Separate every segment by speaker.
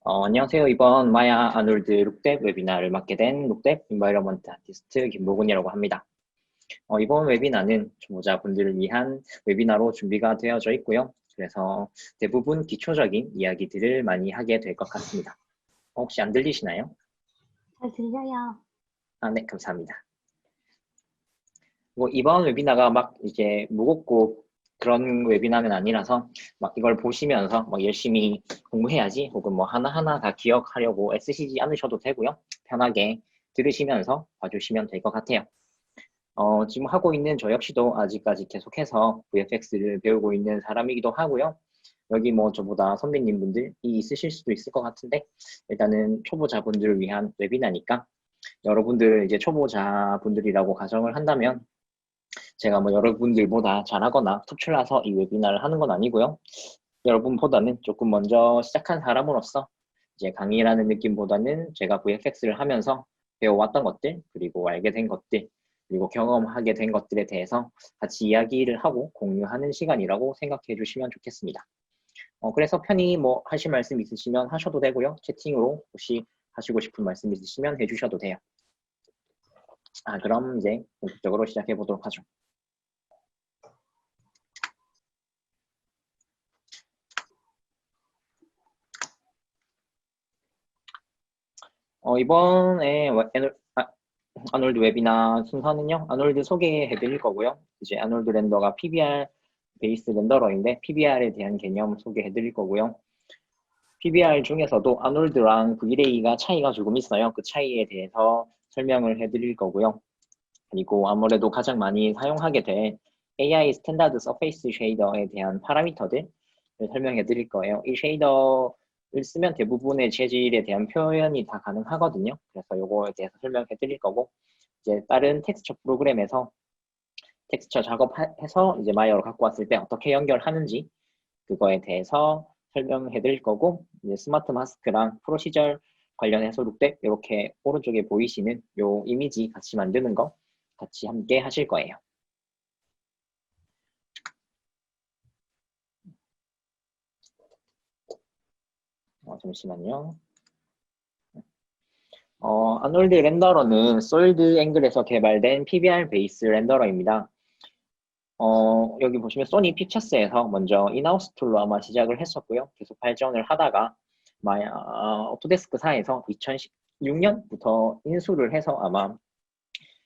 Speaker 1: 안녕하세요. 이번 마야 아놀드 룩뎁 웨비나를 맡게 된 룩뎁 인바이러먼트 아티스트 김보근이라고 합니다. 이번 웨비나는 초보자분들을 위한 웨비나로 준비가 되어져 있고요. 그래서 대부분 기초적인 이야기들을 많이 하게 될 것 같습니다. 혹시 안 들리시나요?
Speaker 2: 잘 들려요.
Speaker 1: 아, 네, 감사합니다. 이번 웨비나가 막 이제 무겁고 그런 웨비나는 아니라서 막 이걸 보시면서 막 열심히 공부해야지 혹은 뭐 하나하나 다 기억하려고 애쓰시지 않으셔도 되고요. 편하게 들으시면서 봐주시면 될 것 같아요. 지금 하고 있는 저 역시도 아직까지 계속해서 VFX를 배우고 있는 사람이기도 하고요. 여기 뭐 저보다 선배님 분들이 있으실 수도 있을 것 같은데 일단은 초보자분들을 위한 웨비나니까 여러분들 이제 초보자분들이라고 가정을 한다면 제가 뭐 여러분들보다 잘하거나 특출나서 이 웨비나를 하는 건 아니고요. 여러분보다는 조금 먼저 시작한 사람으로서 이제 강의라는 느낌보다는 제가 VFX를 하면서 배워왔던 것들, 그리고 알게 된 것들, 그리고 경험하게 된 것들에 대해서 같이 이야기를 하고 공유하는 시간이라고 생각해 주시면 좋겠습니다. 그래서 편히 뭐 하실 말씀 있으시면 하셔도 되고요. 채팅으로 혹시 하시고 싶은 말씀 있으시면 해주셔도 돼요. 그럼 이제 본격적으로 시작해 보도록 하죠. 이번에 아놀드 웨비나 순서는요. 아놀드 소개해 드릴 거고요. 이제 아놀드 렌더가 PBR 베이스 렌더러인데 PBR에 대한 개념 소개해 드릴 거고요. PBR 중에서도 아놀드랑 V-Ray가 차이가 조금 있어요. 그 차이에 대해서 설명을 해 드릴 거고요. 그리고 아무래도 가장 많이 사용하게 될 AI 스탠다드 서페이스 쉐이더에 대한 파라미터들을 설명해 드릴 거예요. 이 쉐이더를 쓰면 대부분의 재질에 대한 표현이 다 가능하거든요. 그래서 이거에 대해서 설명해 드릴 거고, 이제 다른 텍스처 프로그램에서 텍스처 작업해서 이제 마이어로 갖고 왔을 때 어떻게 연결하는지 그거에 대해서 설명해 드릴 거고, 이제 스마트 마스크랑 프로시저 관련해서 룩뎁 이렇게 오른쪽에 보이시는 요 이미지 같이 만드는 거 같이 함께 하실 거예요. 잠시만요. 아놀드 렌더러는 솔드 앵글에서 개발된 PBR 베이스 렌더러입니다. 여기 보시면 소니 픽처스에서 먼저 인하우스 툴로 아마 시작을 했었고요. 계속 발전을 하다가 오토데스크사에서 2016년부터 인수를 해서 아마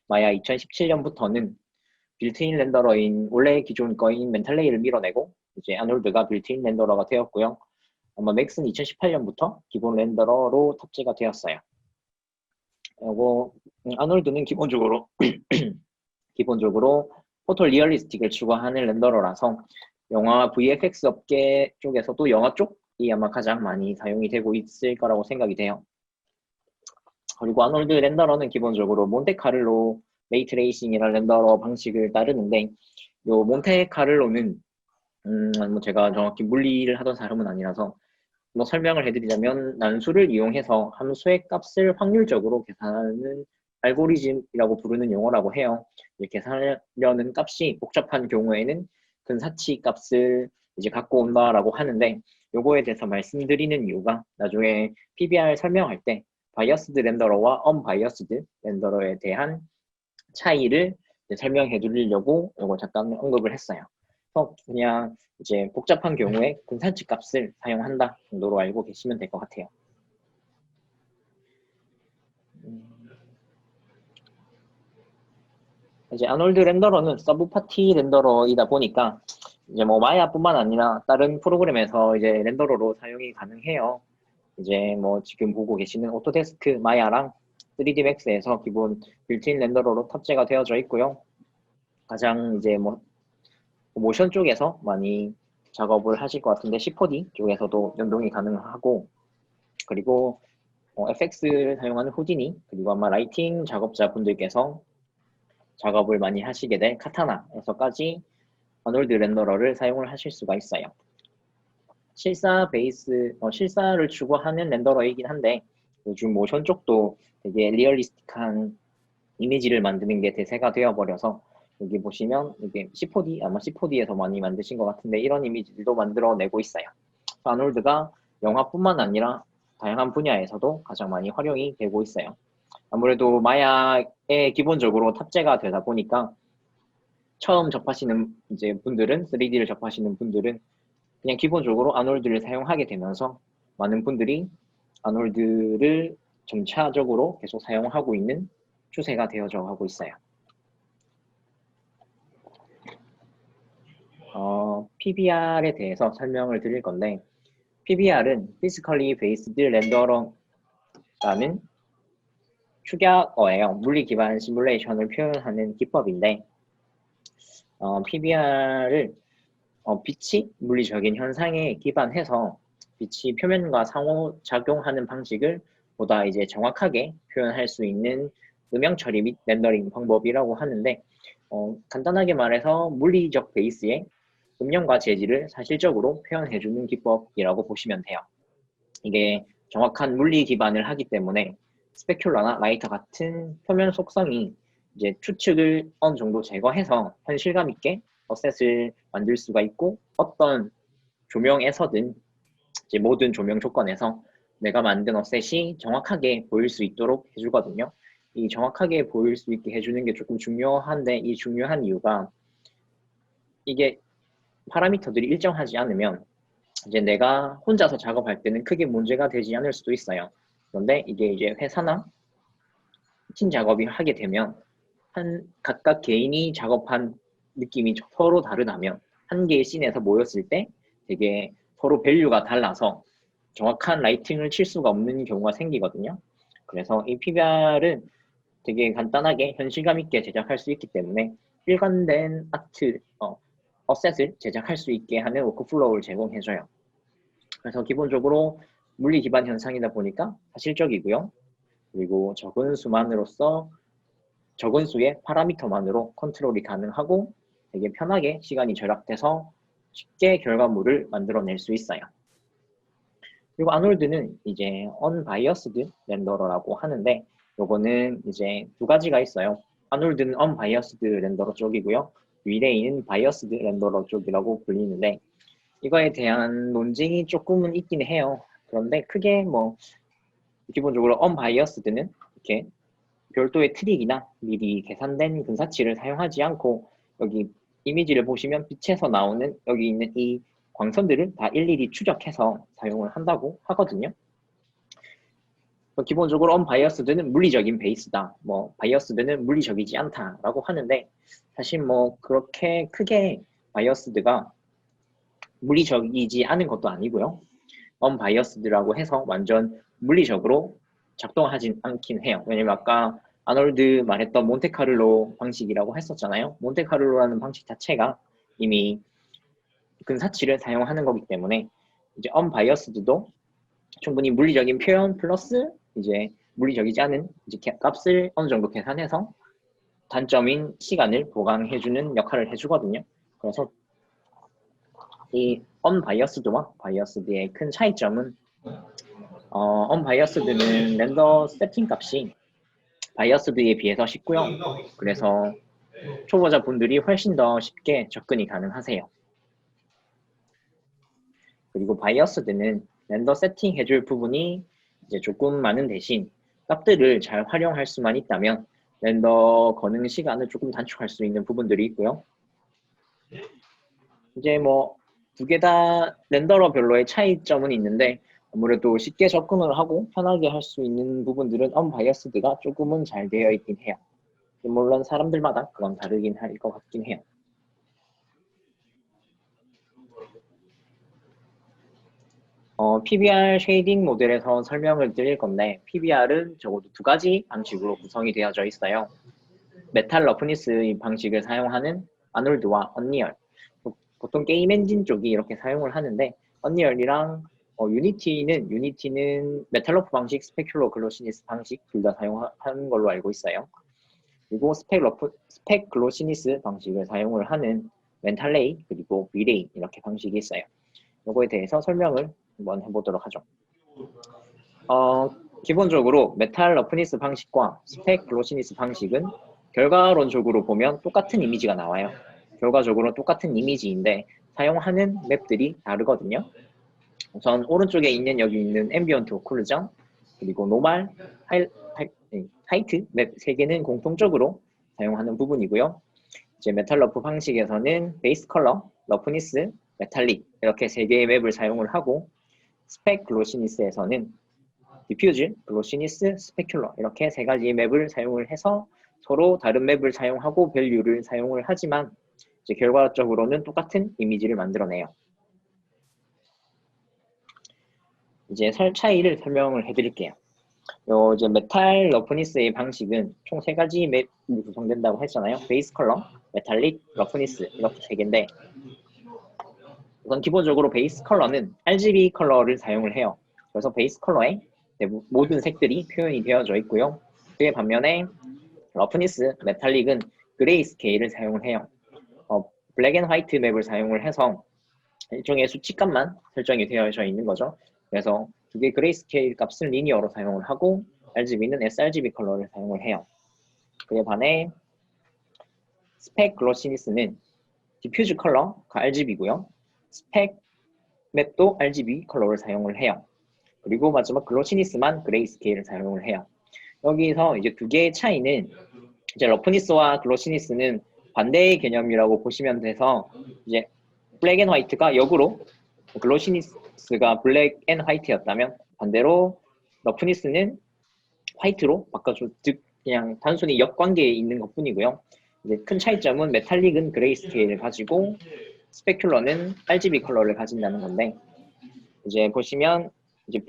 Speaker 1: 마야 2017년부터는 빌트인 렌더러인 원래 기존 거인 멘탈레이를 밀어내고 이제 아놀드가 빌트인 렌더러가 되었고요. 아마 맥스는 2018년부터 기본 렌더러로 탑재가 되었어요. 그리고 아놀드는 기본적으로 포토 리얼리스틱을 추구하는 렌더러라서 영화 VFX 업계 쪽에서도 영화 쪽이 아마 가장 많이 사용이 되고 있을 거라고 생각이 돼요. 그리고 아놀드 렌더러는 기본적으로 몬테카를로 레이트레이싱이라는 렌더러 방식을 따르는데 요 몬테카를로는 뭐 제가 정확히 물리를 하던 사람은 아니라서 뭐 설명을 해드리자면 난수를 이용해서 함수의 값을 확률적으로 계산하는 알고리즘이라고 부르는 용어라고 해요. 계산하려는 값이 복잡한 경우에는 근사치 값을 이제 갖고 온다라고 하는데 요거에 대해서 말씀드리는 이유가 나중에 PBR 설명할 때 바이어스드 렌더러와 언바이어스드 렌더러에 대한 차이를 설명해 드리려고 요거 잠깐 언급을 했어요. 그래서 그냥 이제 복잡한 경우에 근사치 값을 사용한다 정도로 알고 계시면 될 것 같아요. 이제 아놀드 렌더러는 서브 파티 렌더러이다 보니까 이제 뭐 마야뿐만 아니라 다른 프로그램에서 이제 렌더러로 사용이 가능해요. 이제 뭐 지금 보고 계시는 오토데스크 마야랑 3D 맥스에서 기본 빌트인 렌더러로 탑재가 되어져 있고요. 가장 이제 뭐 모션 쪽에서 많이 작업을 하실 것 같은데 C4D 쪽에서도 연동이 가능하고 그리고 FX를 사용하는 후디니 그리고 아마 라이팅 작업자분들께서 작업을 많이 하시게 될 카타나에서까지 아놀드 렌더러를 사용을 하실 수가 있어요. 실사를 추구하는 렌더러이긴 한데 요즘 모션 쪽도 되게 리얼리스틱한 이미지를 만드는 게 대세가 되어버려서 여기 보시면 이게 C4D 아마 C4D에서 많이 만드신 것 같은데 이런 이미지들도 만들어내고 있어요. 아놀드가 영화뿐만 아니라 다양한 분야에서도 가장 많이 활용이 되고 있어요. 아무래도 마야에 기본적으로 탑재가 되다 보니까 처음 접하시는 이제 분들은 3D를 접하시는 분들은 그냥 기본적으로 아놀드를 사용하게 되면서 많은 분들이 아놀드를 점차적으로 계속 사용하고 있는 추세가 되어져 가고 있어요. PBR에 대해서 설명을 드릴 건데 PBR은 Physically Based Render라는 축약어예요. 물리 기반 시뮬레이션을 표현하는 기법인데 PBR을 빛이 물리적인 현상에 기반해서 빛이 표면과 상호작용하는 방식을 보다 이제 정확하게 표현할 수 있는 음영 처리 및 렌더링 방법이라고 하는데 간단하게 말해서 물리적 베이스의 음영과 재질을 사실적으로 표현해주는 기법이라고 보시면 돼요. 이게 정확한 물리 기반을 하기 때문에 스페큘러나 라이터 같은 표면 속성이 이제 추측을 어느 정도 제거해서 현실감 있게 어셋을 만들 수가 있고 어떤 조명에서든 이제 모든 조명 조건에서 내가 만든 어셋이 정확하게 보일 수 있도록 해주거든요. 이 정확하게 보일 수 있게 해주는 게 조금 중요한데 이 중요한 이유가 이게 파라미터들이 일정하지 않으면 이제 내가 혼자서 작업할 때는 크게 문제가 되지 않을 수도 있어요. 그런데 이게 이제 회사나 팀 작업이 하게 되면 각각 개인이 작업한 느낌이 서로 다르다면 한 개의 씬에서 모였을 때 되게 서로 밸류가 달라서 정확한 라이팅을 칠 수가 없는 경우가 생기거든요. 그래서 이 PBR은 되게 간단하게 현실감 있게 제작할 수 있기 때문에 일관된 아트, 어셋을 제작할 수 있게 하는 워크플로우를 제공해줘요. 그래서 기본적으로 물리 기반 현상이다 보니까 사실적이고요. 그리고 적은 수의 파라미터만으로 컨트롤이 가능하고 되게 편하게 시간이 절약돼서 쉽게 결과물을 만들어낼 수 있어요. 그리고 아놀드는 이제 unbiased 렌더러라고 하는데 요거는 이제 두 가지가 있어요. 아놀드는 unbiased 렌더러 쪽이고요. 위레이는 biased 렌더러 쪽이라고 불리는데 이거에 대한 논쟁이 조금은 있긴 해요. 그런데 크게 뭐 기본적으로 unbiased는 이렇게 별도의 트릭이나 미리 계산된 근사치를 사용하지 않고 여기 이미지를 보시면 빛에서 나오는 여기 있는 이 광선들을 다 일일이 추적해서 사용을 한다고 하거든요. 기본적으로 unbiased는 물리적인 베이스다. 뭐 biased는 물리적이지 않다라고 하는데 사실 뭐 그렇게 크게 biased가 물리적이지 않은 것도 아니고요. unbiased라고 해서 완전 물리적으로 작동하진 않긴 해요. 왜냐면 아까 아놀드 말했던 몬테카를로 방식이라고 했었잖아요. 몬테카를로라는 방식 자체가 이미 근사치를 사용하는 거기 때문에 이제 unbiased도 충분히 물리적인 표현 플러스 이제 물리적이지 않은 이제 값을 어느 정도 계산해서 단점인 시간을 보강해주는 역할을 해주거든요. 그래서 이 unbiased와 biased의 큰 차이점은 unbiased는 렌더 세팅 값이 biased에 비해서 쉽고요. 그래서 초보자 분들이 훨씬 더 쉽게 접근이 가능하세요. 그리고 biased는 렌더 세팅 해줄 부분이 이제 조금 많은 대신 값들을 잘 활용할 수만 있다면 렌더 거능 시간을 조금 단축할 수 있는 부분들이 있고요. 이제 뭐 두 개 다 렌더러별로의 차이점은 있는데 아무래도 쉽게 접근을 하고 편하게 할 수 있는 부분들은 unbiased가 조금은 잘 되어 있긴 해요. 물론 사람들마다 그건 다르긴 할 것 같긴 해요. PBR 쉐이딩 모델에서 설명을 드릴 건데 PBR은 적어도 두 가지 방식으로 구성이 되어져 있어요. 메탈 러프니스 방식을 사용하는 아놀드와 언리얼. 보통 게임 엔진 쪽이 이렇게 사용을 하는데 언리얼이랑 유니티는 메탈 러프 방식, 스페큘러 글로시니스 방식 둘 다 사용하는 걸로 알고 있어요. 그리고 스펙 글로시니스 방식을 사용을 하는 멘탈레이 그리고 위레이 이렇게 방식이 있어요. 이거에 대해서 설명을 한번 해보도록 하죠. 기본적으로 메탈 러프니스 방식과 스펙 글로시니스 방식은 결과론적으로 보면 똑같은 이미지가 나와요. 결과적으로 똑같은 이미지인데 사용하는 맵들이 다르거든요. 우선 오른쪽에 있는 여기 있는 앰비언트 오클루전 그리고 노말, 하이트 맵 3개는 공통적으로 사용하는 부분이고요. 이제 메탈 러프 방식에서는 베이스 컬러, 러프니스, 메탈릭 이렇게 3개의 맵을 사용을 하고 스펙 글로시니스에서는 디퓨즈, 글로시니스, 스페큘러 이렇게 3가지 맵을 사용을 해서 서로 다른 맵을 사용하고 밸류를 사용을 하지만 이제 결과적으로는 똑같은 이미지를 만들어내요. 이제 차이를 설명을 해드릴게요. 이제 메탈 러프니스의 방식은 총 3가지 맵으로 구성된다고 했잖아요. 베이스 컬러, 메탈릭, 러프니스 이렇게 3개인데 우선 기본적으로 베이스 컬러는 RGB 컬러를 사용을 해요. 그래서 베이스 컬러에 모든 색들이 표현이 되어져 있고요. 그에 반면에 러프니스, 메탈릭은 그레이 스케일을 사용을 해요. 블랙 앤 화이트 맵을 사용을 해서 일종의 수치값만 설정이 되어져 있는 거죠. 그래서 두 개 그레이 스케일 값을 리니어로 사용을 하고 RGB는 sRGB 컬러를 사용을 해요. 그에 반해 스펙 글로시니스는 디퓨즈 컬러가 RGB고요. 스펙 맵도 RGB 컬러를 사용을 해요. 그리고 마지막 글로시니스만 그레이 스케일을 사용을 해요. 여기서 이제 두 개의 차이는 이제 러프니스와 글로시니스는 반대의 개념이라고 보시면 돼서 이제 블랙 앤 화이트가 역으로 글로시니스가 블랙 앤 화이트였다면 반대로 러프니스는 화이트로 바꿔줘. 즉 그냥 단순히 역관계에 있는 것뿐이고요. 이제 큰 차이점은 메탈릭은 그레이 스케일을 가지고 스페큘러는 RGB 컬러를 가진다는 건데 이제 보시면 이제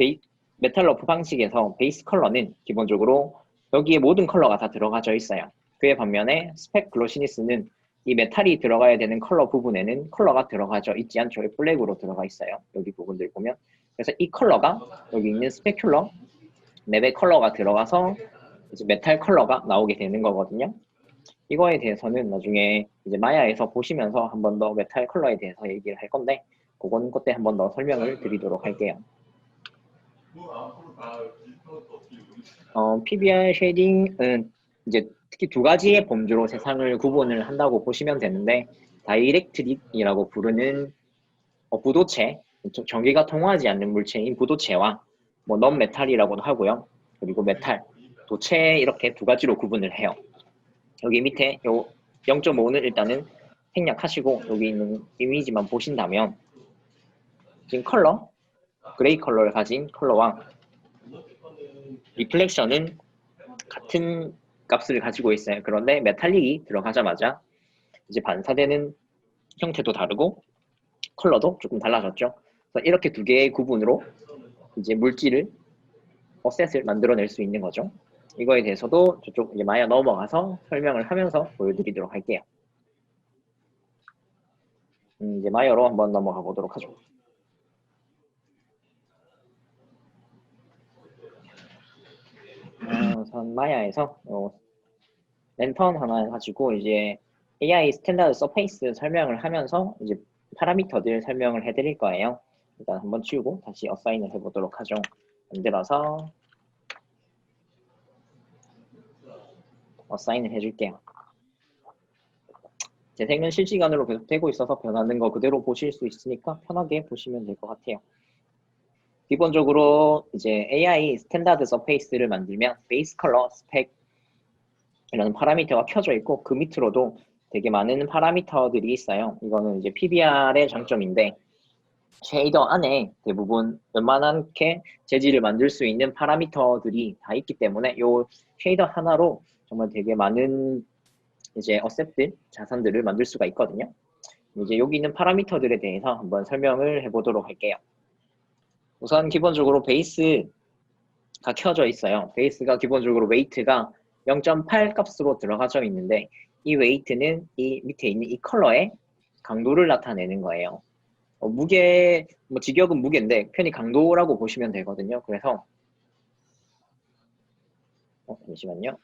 Speaker 1: 메탈 러프 방식에서 베이스 컬러는 기본적으로 여기에 모든 컬러가 다 들어가져 있어요. 그에 반면에 스펙 글로시니스는 이 메탈이 들어가야 되는 컬러 부분에는 컬러가 들어가져 있지 않죠. 블랙으로 들어가 있어요. 여기 부분들 보면. 그래서 이 컬러가 여기 있는 스페큘러 맵의 컬러가 들어가서 이제 메탈 컬러가 나오게 되는 거거든요. 이거에 대해서는 나중에 이제 마야에서 보시면서 한 번 더 메탈 컬러에 대해서 얘기를 할 건데 그건 그때 한 번 더 설명을 드리도록 할게요. PBR 쉐이딩은 이제 특히 2가지의 범주로 세상을 구분을 한다고 보시면 되는데 다이렉트릭이라고 부르는 부도체, 전기가 통하지 않는 물체인 부도체와 뭐 넌메탈이라고도 하고요. 그리고 메탈, 도체 이렇게 2가지로 구분을 해요. 여기 밑에 요 0.5는 일단은 생략하시고 여기 있는 이미지만 보신다면 지금 컬러, 그레이 컬러를 가진 컬러와 리플렉션은 같은 값을 가지고 있어요. 그런데 메탈릭이 들어가자마자 이제 반사되는 형태도 다르고 컬러도 조금 달라졌죠. 그래서 이렇게 2개의 구분으로 이제 물질을 어셋을 만들어낼 수 있는 거죠. 이거에 대해서도 저쪽 이제 마야 넘어가서 설명을 하면서 보여드리도록 할게요. 이제 마야로 한번 넘어가 보도록 하죠. 우선 마야에서 랜턴 하나 가지고 이제 AI 스탠다드 서페이스 설명을 하면서 이제 파라미터들 설명을 해드릴 거예요. 일단 한번 치우고 다시 어사인을 해보도록 하죠. 만들어서 어사인을 해줄게요. 재생은 실시간으로 계속 되고 있어서 변하는 거 그대로 보실 수 있으니까 편하게 보시면 될 것 같아요. 기본적으로 이제 AI 스탠다드 서페이스를 만들면 베이스 컬러, 스펙 이라는 파라미터가 켜져 있고 그 밑으로도 되게 많은 파라미터들이 있어요. 이거는 이제 PBR의 장점인데 쉐이더 안에 대부분 웬만하게 재질을 만들 수 있는 파라미터들이 다 있기 때문에 이 쉐이더 하나로 정말 되게 많은 이제 어셋들, 자산들을 만들 수가 있거든요. 이제 여기 있는 파라미터들에 대해서 한번 설명을 해보도록 할게요. 우선 기본적으로 베이스가 켜져 있어요. 베이스가 기본적으로 웨이트가 0.8 값으로 들어가져 있는데 이 웨이트는 이 밑에 있는 이 컬러의 강도를 나타내는 거예요. 무게, 직역은 무게인데 편히 강도라고 보시면 되거든요. 그래서 잠시만요.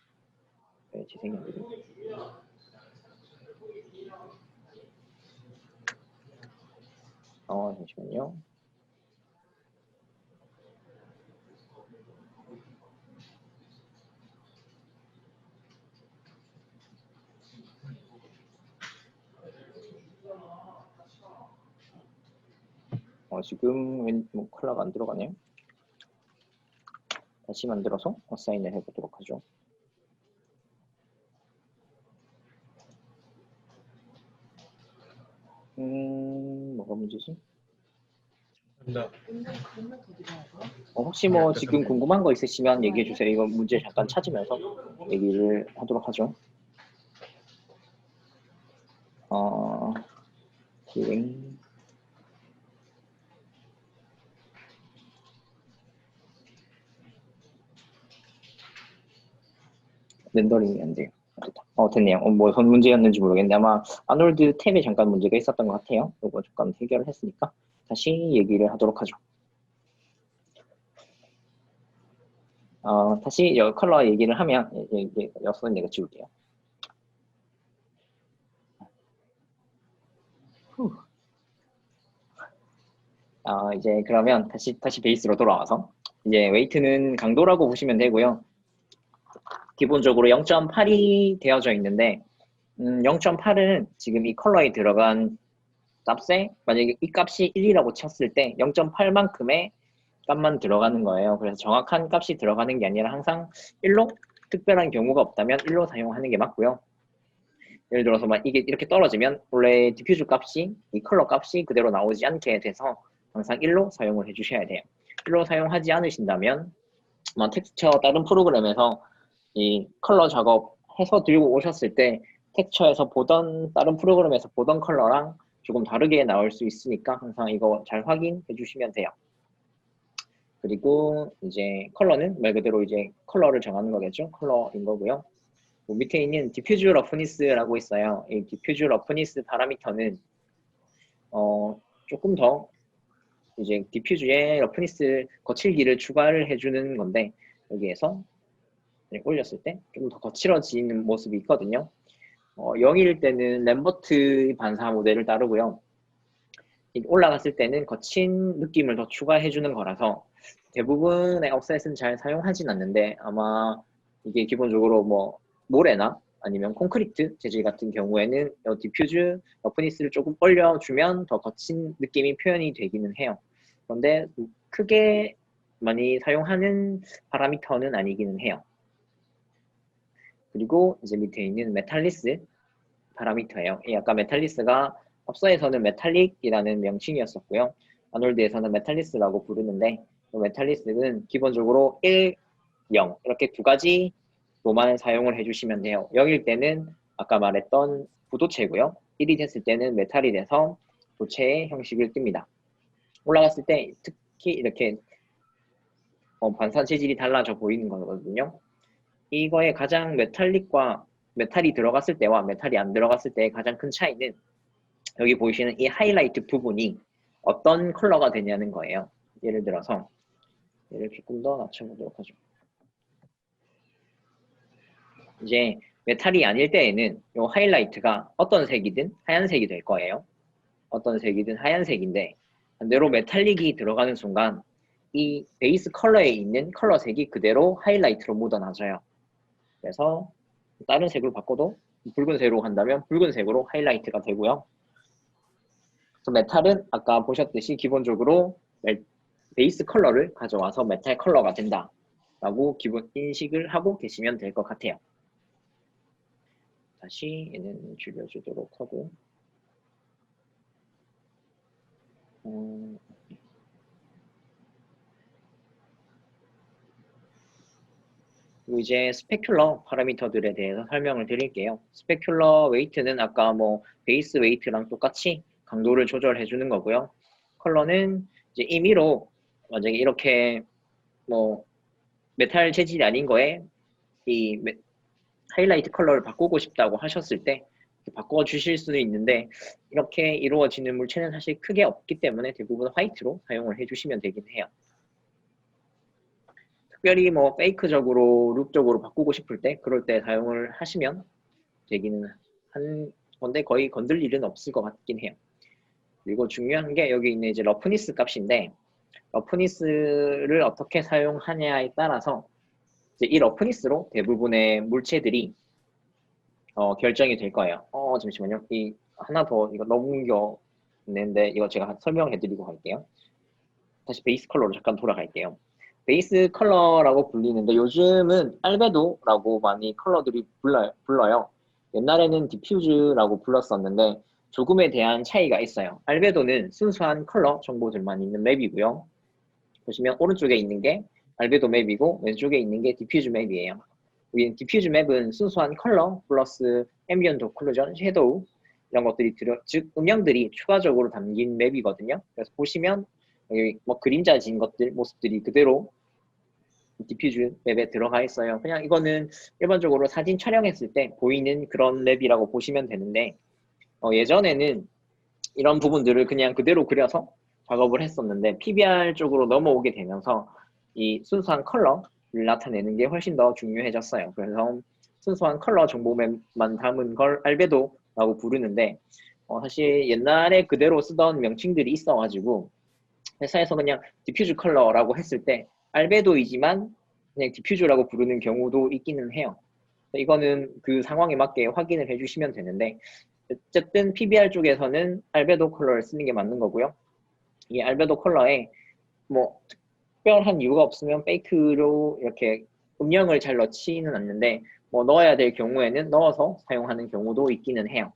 Speaker 1: 네, 재생연들이 잠시만요. 지금 뭐 컬러가 안 들어가네요. 다시 만들어서 어사인을 해보도록 하죠. 뭐가 문제지? 혹시 뭐 지금 궁금한 거 있으시면 얘기해 주세요. 이거 문제 잠깐 찾으면서 얘기를 하도록 하죠. 기행. 렌더링이 안 돼요. 됐네요. 뭐 어떤 문제였는지 모르겠는데 아마 아놀드 탭에 잠깐 문제가 있었던 것 같아요. 이거 잠깐 해결을 했으니까 다시 얘기를 하도록 하죠. 다시 컬러 얘기를 하면 이제 여기서 내가 지울게요. 이제 그러면 다시 베이스로 돌아와서 이제 웨이트는 강도라고 보시면 되고요. 기본적으로 0.8이 되어져 있는데 0.8은 지금 이 컬러에 들어간 값에 만약에 이 값이 1이라고 쳤을 때 0.8만큼의 값만 들어가는 거예요. 그래서 정확한 값이 들어가는 게 아니라 항상 1로 특별한 경우가 없다면 1로 사용하는 게 맞고요. 예를 들어서 막 이게 이렇게 떨어지면 원래 디퓨즈 값이 이 컬러 값이 그대로 나오지 않게 돼서 항상 1로 사용을 해주셔야 돼요. 1로 사용하지 않으신다면 텍스처 다른 프로그램에서 이 컬러 작업해서 들고 오셨을 때 텍스처에서 보던 다른 프로그램에서 보던 컬러랑 조금 다르게 나올 수 있으니까 항상 이거 잘 확인해 주시면 돼요. 그리고 이제 컬러는 말 그대로 이제 컬러를 정하는 거겠죠. 컬러인 거고요. 밑에 있는 디퓨즈 러프니스라고 있어요. 이 디퓨즈 러프니스 파라미터는 조금 더 이제 디퓨즈에 러프니스 거칠기를 추가를 해주는 건데 여기에서 올렸을 때 좀 더 거칠어지는 모습이 있거든요. 0일 때는 램버트 반사 모델을 따르고요. 올라갔을 때는 거친 느낌을 더 추가해주는 거라서 대부분의 업셋은 잘 사용하진 않는데 아마 이게 기본적으로 뭐 모래나 아니면 콘크리트 재질 같은 경우에는 디퓨즈 러프니스를 조금 올려주면 더 거친 느낌이 표현이 되기는 해요. 그런데 크게 많이 사용하는 파라미터는 아니기는 해요. 그리고 이제 밑에 있는 메탈리스 파라미터예요. 이 아까 메탈리스가 앞서에서는 메탈릭이라는 명칭이었었고요. 아놀드에서는 메탈리스라고 부르는데 메탈리스는 기본적으로 1, 0 이렇게 두 가지로만 사용을 해주시면 돼요. 0일 때는 아까 말했던 부도체고요. 1이 됐을 때는 메탈이 돼서 도체의 형식을 띱니다. 올라갔을 때 특히 이렇게 반사 재질이 달라져 보이는 거거든요. 이거의 가장 메탈릭과 메탈이 들어갔을 때와 메탈이 안 들어갔을 때의 가장 큰 차이는 여기 보이시는 이 하이라이트 부분이 어떤 컬러가 되냐는 거예요. 예를 들어서 얘를 조금 더 낮춰보도록 하죠. 이제 메탈이 아닐 때에는 이 하이라이트가 어떤 색이든 하얀색이 될 거예요. 어떤 색이든 하얀색인데 반대로 메탈릭이 들어가는 순간 이 베이스 컬러에 있는 컬러 색이 그대로 하이라이트로 묻어나져요. 그래서 다른 색으로 바꿔도 붉은색으로 한다면 붉은색으로 하이라이트가 되고요. 그래서 메탈은 아까 보셨듯이 기본적으로 베이스 컬러를 가져와서 메탈 컬러가 된다 라고 기본 인식을 하고 계시면 될 것 같아요. 다시 얘는 줄여주도록 하고 그리고 이제 스페큘러 파라미터들에 대해서 설명을 드릴게요. 스페큘러 웨이트는 아까 뭐 베이스 웨이트랑 똑같이 강도를 조절해 주는 거고요. 컬러는 이제 임의로 만약에 이렇게 뭐 메탈 재질이 아닌 거에 이 하이라이트 컬러를 바꾸고 싶다고 하셨을 때 바꿔 주실 수도 있는데 이렇게 이루어지는 물체는 사실 크게 없기 때문에 대부분 화이트로 사용을 해주시면 되긴 해요. 특별히 뭐 페이크적으로 룩적으로 바꾸고 싶을 때 그럴 때 사용을 하시면 되기는 한 건데 거의 건들 일은 없을 것 같긴 해요. 그리고 중요한 게 여기 있는 이제 러프니스 값인데 러프니스를 어떻게 사용하냐에 따라서 이제 이 러프니스로 대부분의 물체들이 결정이 될 거예요. 잠시만요. 이 하나 더 이거 넘겼는데 이거 제가 설명해 드리고 갈게요. 다시 베이스 컬러로 잠깐 돌아갈게요. 베이스 컬러라고 불리는데 요즘은 알베도라고 많이 컬러들이 불러요. 옛날에는 디퓨즈라고 불렀었는데 조금에 대한 차이가 있어요. 알베도는 순수한 컬러 정보들만 있는 맵이고요. 보시면 오른쪽에 있는 게 알베도 맵이고 왼쪽에 있는 게 디퓨즈 맵이에요. 여기 디퓨즈 맵은 순수한 컬러 플러스 앰비언트 오클루전, 섀도우 이런 것들이 즉 음영들이 추가적으로 담긴 맵이거든요. 그래서 보시면 여기 뭐 그림자진 것들 모습들이 그대로 디퓨즈 맵에 들어가 있어요. 그냥 이거는 일반적으로 사진 촬영했을 때 보이는 그런 맵이라고 보시면 되는데 예전에는 이런 부분들을 그냥 그대로 그려서 작업을 했었는데 PBR 쪽으로 넘어오게 되면서 이 순수한 컬러를 나타내는 게 훨씬 더 중요해졌어요. 그래서 순수한 컬러 정보만 담은 걸 알베도라고 부르는데 사실 옛날에 그대로 쓰던 명칭들이 있어가지고 회사에서 그냥 디퓨즈 컬러라고 했을 때 알베도이지만 그냥 디퓨즈라고 부르는 경우도 있기는 해요. 이거는 그 상황에 맞게 확인을 해주시면 되는데 어쨌든 PBR 쪽에서는 알베도 컬러를 쓰는 게 맞는 거고요. 이 알베도 컬러에 뭐 특별한 이유가 없으면 페이크로 이렇게 음영을 잘 넣지는 않는데 뭐 넣어야 될 경우에는 넣어서 사용하는 경우도 있기는 해요.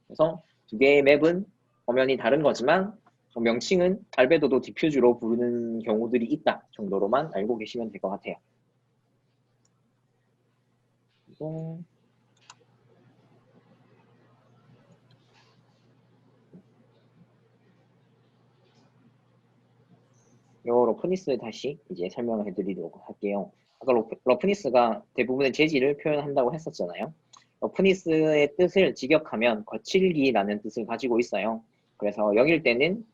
Speaker 1: 그래서 두 개의 맵은 엄연히 다른 거지만 명칭은 알베도도 디퓨즈로 부르는 경우들이 있다 정도로만 알고 계시면 될 것 같아요. 그리고 요 러프니스 다시 이제 설명을 해드리도록 할게요. 아까 러프니스가 대부분의 재질을 표현한다고 했었잖아요. 러프니스의 뜻을 직역하면 거칠기라는 뜻을 가지고 있어요. 그래서 0일 때는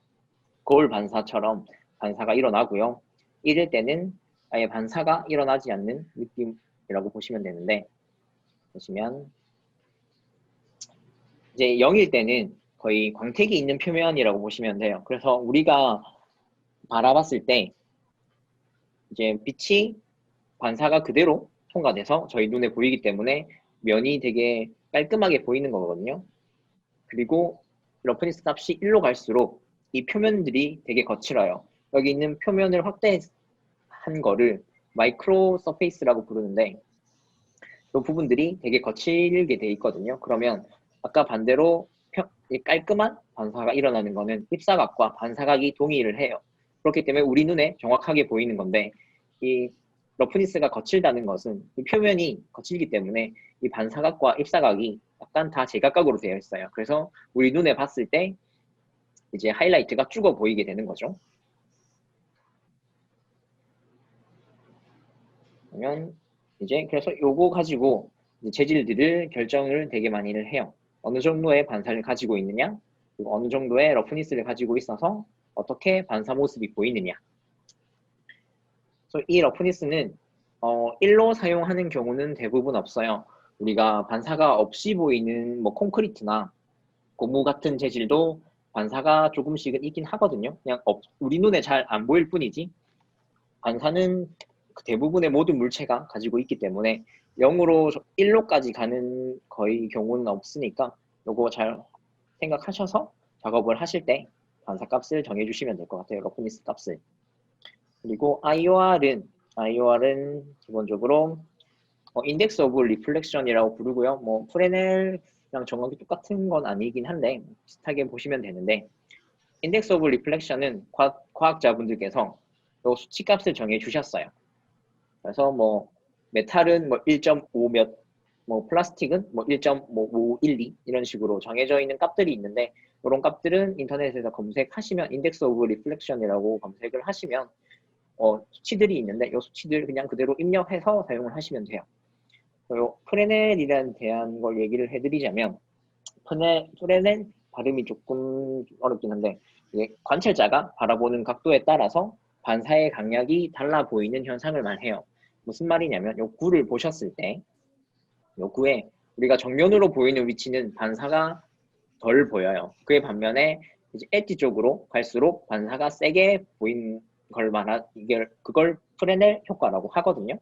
Speaker 1: 거울 반사처럼 반사가 일어나고요. 1일 때는 아예 반사가 일어나지 않는 느낌이라고 보시면 되는데 보시면 이제 0일 때는 거의 광택이 있는 표면이라고 보시면 돼요. 그래서 우리가 바라봤을 때 이제 빛이 반사가 그대로 통과돼서 저희 눈에 보이기 때문에 면이 되게 깔끔하게 보이는 거거든요. 그리고 러프니스 값이 1로 갈수록 이 표면들이 되게 거칠어요. 여기 있는 표면을 확대한 거를 마이크로 서페이스라고 부르는데 이 부분들이 되게 거칠게 돼 있거든요. 그러면 아까 반대로 깔끔한 반사가 일어나는 거는 입사각과 반사각이 동의를 해요. 그렇기 때문에 우리 눈에 정확하게 보이는 건데 이 러프니스가 거칠다는 것은 이 표면이 거칠기 때문에 이 반사각과 입사각이 약간 다 제각각으로 되어 있어요. 그래서 우리 눈에 봤을 때 이제 하이라이트가 죽어 보이게 되는 거죠. 그러면 이제 그래서 요거 가지고 재질들을 결정을 되게 많이를 해요. 어느 정도의 반사를 가지고 있느냐, 그리고 어느 정도의 러프니스를 가지고 있어서 어떻게 반사 모습이 보이느냐. 그래서 이 러프니스는 1로 사용하는 경우는 대부분 없어요. 우리가 반사가 없이 보이는 뭐 콘크리트나 고무 같은 재질도 반사가 조금씩은 있긴 하거든요. 그냥 우리 눈에 잘 안 보일 뿐이지 반사는 대부분의 모든 물체가 가지고 있기 때문에 0으로 1로까지 가는 거의 경우는 없으니까 요거 잘 생각하셔서 작업을 하실 때 반사 값을 정해주시면 될 것 같아요. 러프니스 값을. 그리고 IOR은 기본적으로 인덱스 오브 리플렉션이라고 부르고요. 뭐 프레넬이랑 정확히 똑같은 건 아니긴 한데 비슷하게 보시면 되는데 인덱스 오브 리플렉션은 과학자분들께서 요 수치값을 정해 주셨어요. 그래서 뭐 메탈은 뭐 1.5 몇, 뭐 플라스틱은 뭐 1.512 이런 식으로 정해져 있는 값들이 있는데 이런 값들은 인터넷에서 검색하시면 인덱스 오브 리플렉션이라고 검색을 하시면 수치들이 있는데 이 수치들 그냥 그대로 입력해서 사용을 하시면 돼요. 그리고 프레넬이라는 대한 걸 얘기를 해드리자면 프레넬 발음이 조금 어렵긴 한데 이게 관찰자가 바라보는 각도에 따라서 반사의 강약이 달라 보이는 현상을 말해요. 무슨 말이냐면 요 구를 보셨을 때 요 구에 우리가 정면으로 보이는 위치는 반사가 덜 보여요. 그에 반면에 이제 엣지 쪽으로 갈수록 반사가 세게 보이는 걸 그걸 프레넬 효과라고 하거든요.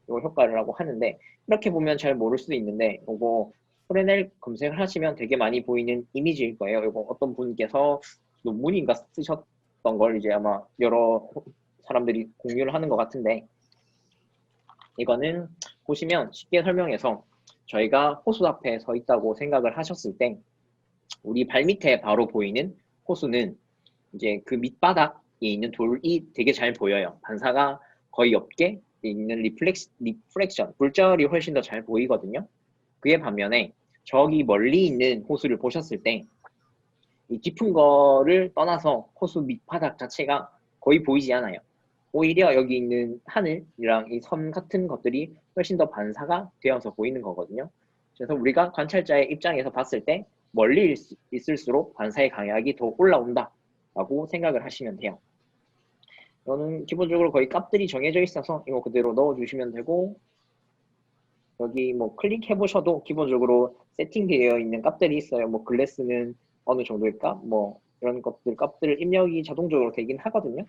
Speaker 1: 이거 효과라고 하는데 이렇게 보면 잘 모를 수도 있는데 이거 프레넬 검색을 하시면 되게 많이 보이는 이미지일 거예요. 이거 어떤 분께서 논문인가 쓰셨던 있었던 걸 이제 아마 여러 사람들이 공유를 하는 것 같은데, 이거는 보시면 쉽게 설명해서 저희가 호수 앞에 서 있다고 생각을 하셨을 때 우리 발 밑에 바로 보이는 호수는 이제 그 밑바닥에 있는 돌이 되게 잘 보여요. 반사가 거의 없게 있는 리플렉션, 물결이 훨씬 더 잘 보이거든요. 그에 반면에 저기 멀리 있는 호수를 보셨을 때 이 깊은 거를 떠나서 호수 밑바닥 자체가 거의 보이지 않아요. 오히려 여기 있는 하늘이랑 이 섬 같은 것들이 훨씬 더 반사가 되어서 보이는 거거든요. 그래서 우리가 관찰자의 입장에서 봤을 때 멀리 있을수록 반사의 강약이 더 올라온다 라고 생각을 하시면 돼요. 이거는 기본적으로 거의 값들이 정해져 있어서 이거 그대로 넣어주시면 되고, 여기 뭐 클릭해 보셔도 기본적으로 세팅되어 있는 값들이 있어요. 뭐 글래스는 어느 정도일까? 뭐 이런 것들 값들 입력이 자동적으로 되긴 하거든요.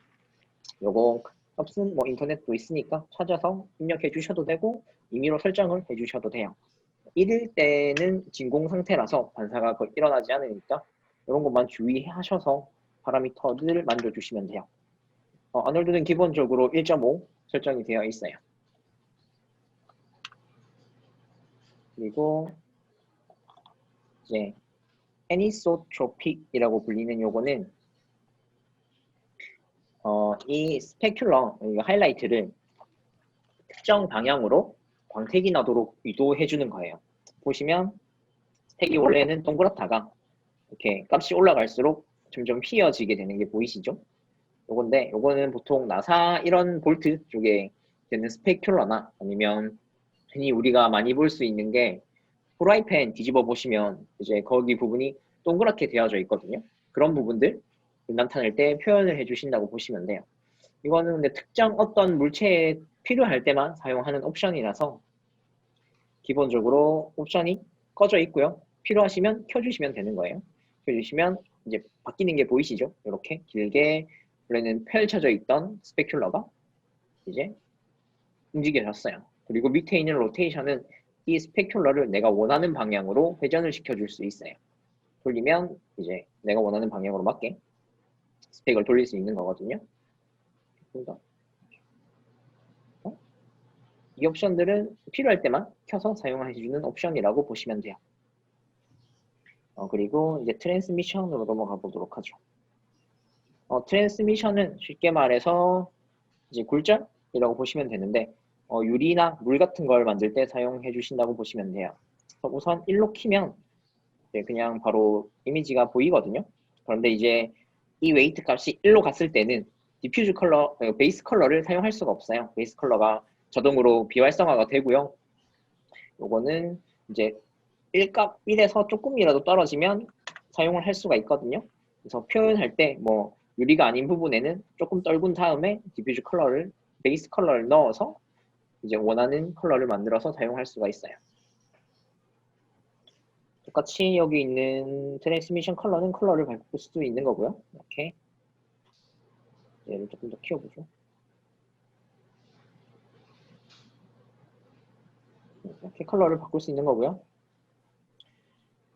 Speaker 1: 요거 값은 뭐 인터넷도 있으니까 찾아서 입력해 주셔도 되고 임의로 설정을 해 주셔도 돼요. 이럴 때는 진공 상태라서 반사가 거의 일어나지 않으니까 이런 것만 주의하셔서 파라미터들을 만져주시면 돼요. 아놀드는 기본적으로 1.5 설정이 되어 있어요. 그리고 이제 애니소트로픽이라고 불리는 요거는 이 스페큘러 하이라이트를 특정 방향으로 광택이 나도록 유도해 주는 거예요. 보시면 스펙이 원래는 동그랗다가 이렇게 값이 올라갈수록 점점 휘어지게 되는 게 보이시죠? 요건데 요거는 보통 나사 이런 볼트 쪽에 되는 스페큘러나 아니면 흔히 우리가 많이 볼 수 있는 게 프라이팬 뒤집어 보시면 이제 거기 부분이 동그랗게 되어져 있거든요. 그런 부분들 나타낼 때 표현을 해주신다고 보시면 돼요. 이거는 근데 특정 어떤 물체에 필요할 때만 사용하는 옵션이라서 기본적으로 옵션이 꺼져 있고요. 필요하시면 켜주시면 되는 거예요. 켜주시면 이제 바뀌는 게 보이시죠? 이렇게 길게 원래는 펼쳐져 있던 스페큘러가 이제 움직여졌어요. 그리고 밑에 있는 로테이션은 이 스페큘러를 내가 원하는 방향으로 회전을 시켜줄 수 있어요. 돌리면 이제 내가 원하는 방향으로 맞게 스펙을 돌릴 수 있는 거거든요. 이 옵션들은 필요할 때만 켜서 사용해주는 옵션이라고 보시면 돼요. 그리고 이제 트랜스미션으로 넘어가 보도록 하죠. 트랜스미션은 쉽게 말해서 이제 굴절이라고 보시면 되는데 유리나 물 같은 걸 만들 때 사용해 주신다고 보시면 돼요. 우선 1로 키면 그냥 바로 이미지가 보이거든요. 그런데 이제 이 웨이트 값이 1로 갔을 때는 디퓨즈 컬러, 베이스 컬러를 사용할 수가 없어요. 베이스 컬러가 자동으로 비활성화가 되고요. 요거는 이제 1값 1에서 조금이라도 떨어지면 사용을 할 수가 있거든요. 그래서 표현할 때 뭐 유리가 아닌 부분에는 조금 떨군 다음에 디퓨즈 컬러를 베이스 컬러를 넣어서 이제 원하는 컬러를 만들어서 사용할 수가 있어요. 똑같이 여기 있는 트랜스미션 컬러는 컬러를 바꿀 수도 있는 거고요. 이렇게 얘를 조금 더 키워보죠. 이렇게 컬러를 바꿀 수 있는 거고요.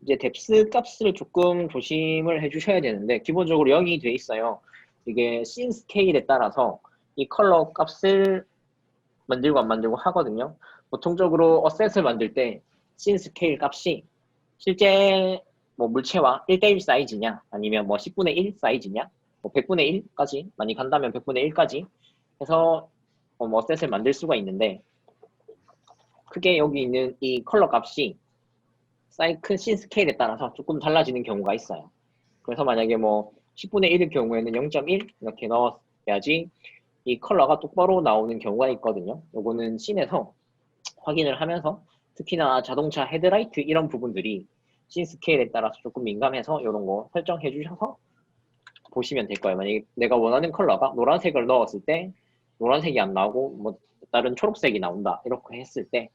Speaker 1: 이제 뎁스 값을 조금 조심을 해주셔야 되는데 기본적으로 0이 돼 있어요. 이게 씬 스케일에 따라서 이 컬러 값을 만들고 안 만들고 하거든요. 보통적으로 어셋을 만들 때 씬 스케일 값이 실제 뭐 물체와 1대1 사이즈냐 아니면 뭐 10분의 1 사이즈냐 뭐 100분의 1까지 많이 간다면 100분의 1까지 해서 뭐 어셋을 만들 수가 있는데 크게 여기 있는 이 컬러 값이 큰 씬 스케일에 따라서 조금 달라지는 경우가 있어요. 그래서 만약에 뭐 10분의 1일 경우에는 0.1 이렇게 넣어야지 이 컬러가 똑바로 나오는 경우가 있거든요. 요거는 씬에서 확인을 하면서 특히나 자동차 헤드라이트 이런 부분들이 씬 스케일에 따라서 조금 민감해서 이런 거 설정해 주셔서 보시면 될 거예요. 만약에 내가 원하는 컬러가 노란색을 넣었을 때 노란색이 안 나오고 뭐 다른 초록색이 나온다 이렇게 했을 때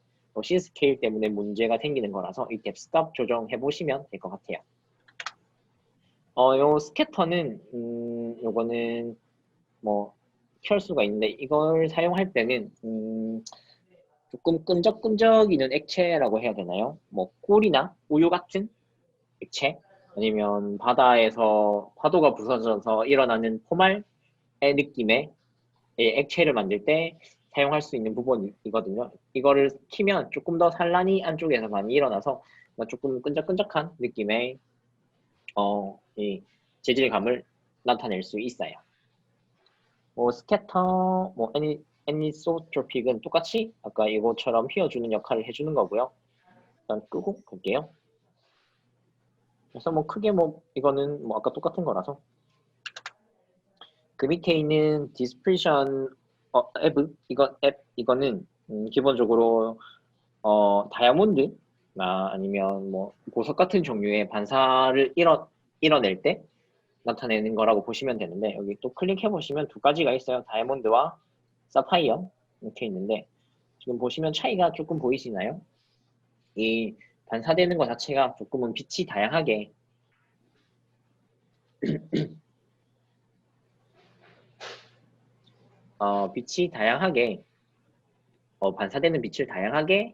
Speaker 1: 씬 스케일 때문에 문제가 생기는 거라서 이 뎁스 값 조정해 보시면 될 것 같아요. 요 스캐터는 요거는 뭐 켤 수가 있는데 이걸 사용할 때는 조금 끈적끈적이는 액체라고 해야 되나요? 뭐 꿀이나 우유 같은 액체 아니면 바다에서 파도가 부서져서 일어나는 포말의 느낌의 액체를 만들 때 사용할 수 있는 부분이거든요. 이거를 키면 조금 더 산란이 안쪽에서 많이 일어나서 조금 끈적끈적한 느낌의 이 재질감을 나타낼 수 있어요. 뭐 스캐터, 뭐 애니소트로픽은 똑같이 아까 이거처럼 휘어주는 역할을 해주는 거고요. 일단 끄고 갈게요. 그래서 뭐 크게 뭐 이거는 뭐 아까 똑같은 거라서 그 밑에 있는 디스프리션 이거는 기본적으로 다이아몬드나 아니면 뭐 보석 같은 종류의 반사를 이뤄낼 때 나타내는 거라고 보시면 되는데, 여기 또 클릭해 보시면 두 가지가 있어요. 다이아몬드와 사파이어 이렇게 있는데, 지금 보시면 차이가 조금 보이시나요? 이 반사되는 것 자체가 조금은 빛이 다양하게 반사되는 빛을 다양하게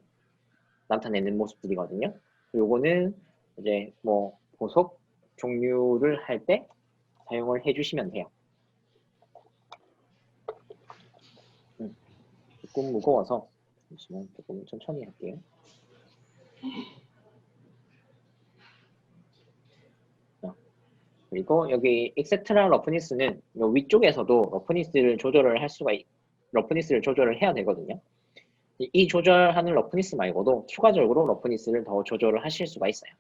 Speaker 1: 나타내는 모습들이거든요. 요거는 이제 뭐 보석 종류를 할 때 사용을 해주시면 돼요. 조금 무거워서 잠시만 조금 천천히 할게요. 그리고 여기 익세트라 러프니스는 요 위쪽에서도 러프니스를 조절을 해야 되거든요. 이 조절하는 러프니스 말고도 추가적으로 러프니스를 더 조절을 하실 수가 있어요.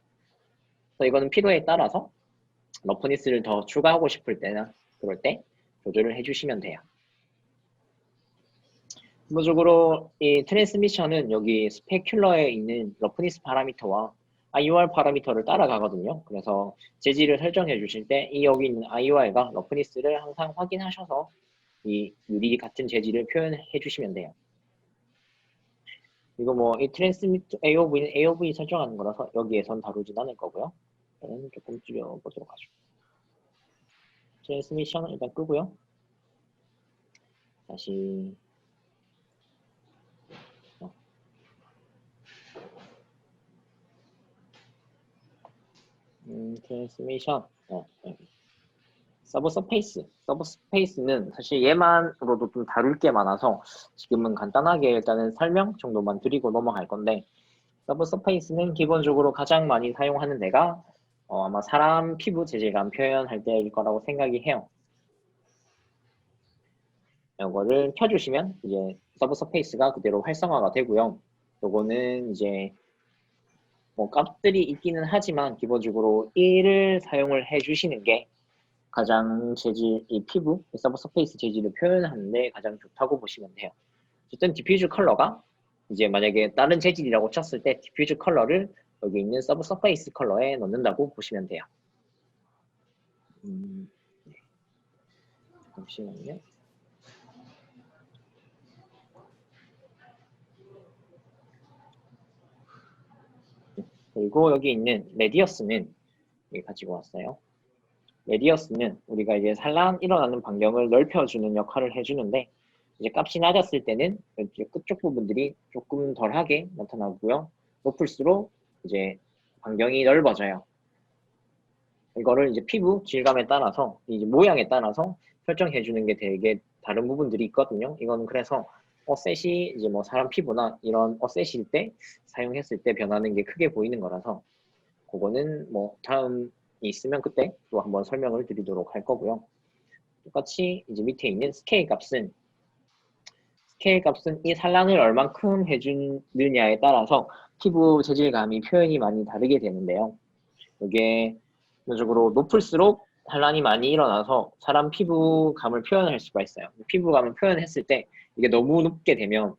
Speaker 1: 그래서 이거는 필요에 따라서 러프니스를 더 추가하고 싶을 때나 그럴 때 조절을 해주시면 돼요. 기본적으로 이 트랜스미션은 여기 스페큘러에 있는 러프니스 파라미터와 IOR 파라미터를 따라가거든요. 그래서 재질을 설정해 주실 때 이 여기 있는 IOR과 러프니스를 항상 확인하셔서 이 유리 같은 재질을 표현해 주시면 돼요. 이거 뭐 이 트랜스미터 AOV는 AOV 설정하는 거라서 여기에선 다루진 않을 거고요. 저는 조금 줄여보도록 하죠. 트랜스미션을 일단 끄고요. 다시 트랜스미션 서브스페이스는 사실 얘만으로도 좀 다룰 게 많아서 지금은 간단하게 일단은 설명 정도만 드리고 넘어갈 건데, 서브스페이스는 기본적으로 가장 많이 사용하는 데가 아마 사람 피부 재질감 표현할 때일 거라고 생각이 해요. 이거를 켜주시면 이제 서브스페이스가 그대로 활성화가 되고요. 요거는 이제 뭐 값들이 있기는 하지만 기본적으로 1을 사용을 해주시는 게 가장 이 피부, 서브스페이스 재질을 표현하는데 가장 좋다고 보시면 돼요. 어쨌든 디퓨즈 컬러가 이제 만약에 다른 재질이라고 쳤을 때 디퓨즈 컬러를 여기 있는 서브서페이스 컬러에 넣는다고 보시면 돼요. 잠시만요. 그리고 여기 있는 레디어스는 여기 가지고 왔어요. 레디어스는 우리가 이제 산란 일어나는 반경을 넓혀주는 역할을 해주는데, 이제 값이 낮았을 때는 이제 끝쪽 부분들이 조금 덜하게 나타나고요. 높을수록 이제 반경이 넓어져요. 이거를 이제 피부 질감에 따라서 이제 모양에 따라서 설정해 주는 게 되게 다른 부분들이 있거든요. 이건 그래서 어셋이 이제 뭐 사람 피부나 이런 어셋일 때 사용했을 때 변하는 게 크게 보이는 거라서, 그거는 뭐 다음이 있으면 그때 또 한번 설명을 드리도록 할 거고요. 똑같이 이제 밑에 있는 스케일 값은 이 산란을 얼만큼 해주느냐에 따라서 피부 재질감이 표현이 많이 다르게 되는데요. 이게 기본적으로 높을수록 산란이 많이 일어나서 사람 피부감을 표현할 수가 있어요. 피부감을 표현했을 때 이게 너무 높게 되면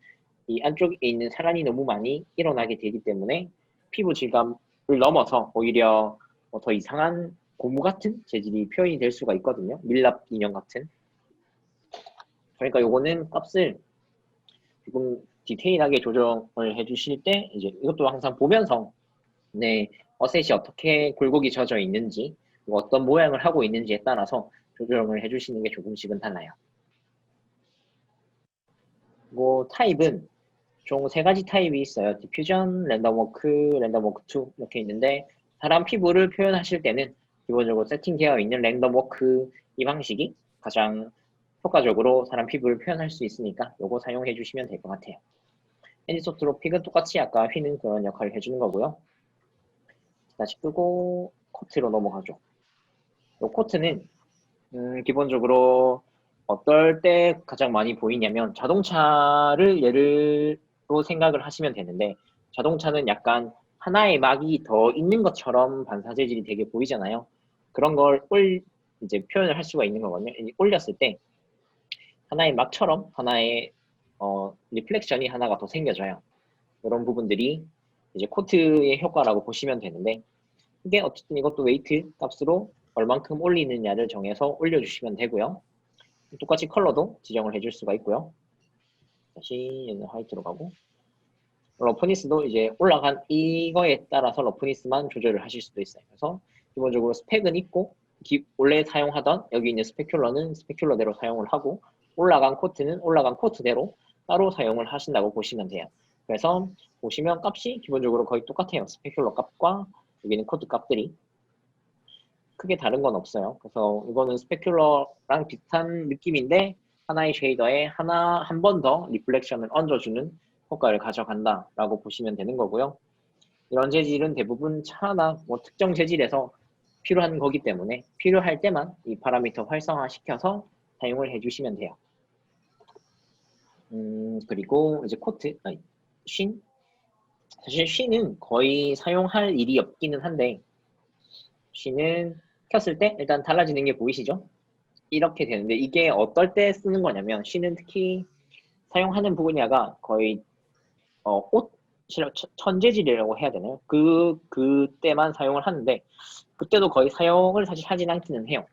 Speaker 1: 이 안쪽에 있는 산란이 너무 많이 일어나게 되기 때문에 피부 질감을 넘어서 오히려 더 이상한 고무 같은 재질이 표현이 될 수가 있거든요. 밀랍 인형 같은. 그러니까 요거는 값을 조금 디테일하게 조정을 해주실 때 이제 이것도 항상 보면서 네, 어셋이 어떻게 굴곡이 젖어 있는지, 어떤 모양을 하고 있는지에 따라서 조정을 해주시는 게 조금씩은 달라요. 뭐 타입은 총 3가지 타입이 있어요. 디퓨전, 랜덤워크, 랜덤워크2 이렇게 있는데, 사람 피부를 표현하실 때는 기본적으로 세팅되어 있는 랜덤 워크 이 방식이 가장 효과적으로 사람 피부를 표현할 수 있으니까 요거 사용해 주시면 될 것 같아요. 애니소트로픽은 똑같이 아까 휘는 그런 역할을 해주는 거고요. 다시 끄고 코트로 넘어가죠. 요 코트는 기본적으로 어떨 때 가장 많이 보이냐면 자동차를 예로 생각을 하시면 되는데 자동차는 약간 하나의 막이 더 있는 것처럼 반사 재질이 되게 보이잖아요. 그런 걸 이제 표현을 할 수가 있는 거거든요. 올렸을 때 하나의 막처럼 하나의 리플렉션이 하나가 더 생겨져요. 이런 부분들이 이제 코트의 효과라고 보시면 되는데 이게 어쨌든 이것도 웨이트 값으로 얼만큼 올리느냐를 정해서 올려주시면 되고요. 똑같이 컬러도 지정을 해줄 수가 있고요. 다시 얘는 화이트로 가고 러프니스도 이제 올라간 이거에 따라서 러프니스만 조절을 하실 수도 있어요. 그래서 기본적으로 스펙은 있고 원래 사용하던 여기 있는 스페큘러는 스페큘러대로 사용을 하고 올라간 코트는 올라간 코트대로 따로 사용을 하신다고 보시면 돼요. 그래서 보시면 값이 기본적으로 거의 똑같아요. 스페큘러 값과 여기는 코트 값들이 크게 다른 건 없어요. 그래서 이거는 스페큘러랑 비슷한 느낌인데 하나의 쉐이더에 한 번 더 리플렉션을 얹어주는 효과를 가져간다라고 보시면 되는 거고요. 이런 재질은 대부분 차나 뭐 특정 재질에서 필요한 거기 때문에 필요할 때만 이 파라미터 활성화시켜서 사용을 해주시면 돼요. 그리고 이제 쉰? 사실 쉰은 거의 사용할 일이 없기는 한데 쉰은 켰을 때 일단 달라지는 게 보이시죠? 이렇게 되는데 이게 어떨 때 쓰는 거냐면 쉰은 특히 사용하는 분야가 거의 옷 천재질이라고 해야 되나요? 그때만 사용을 하는데 그때도 거의 사용을 사실 하진 않기는 해요.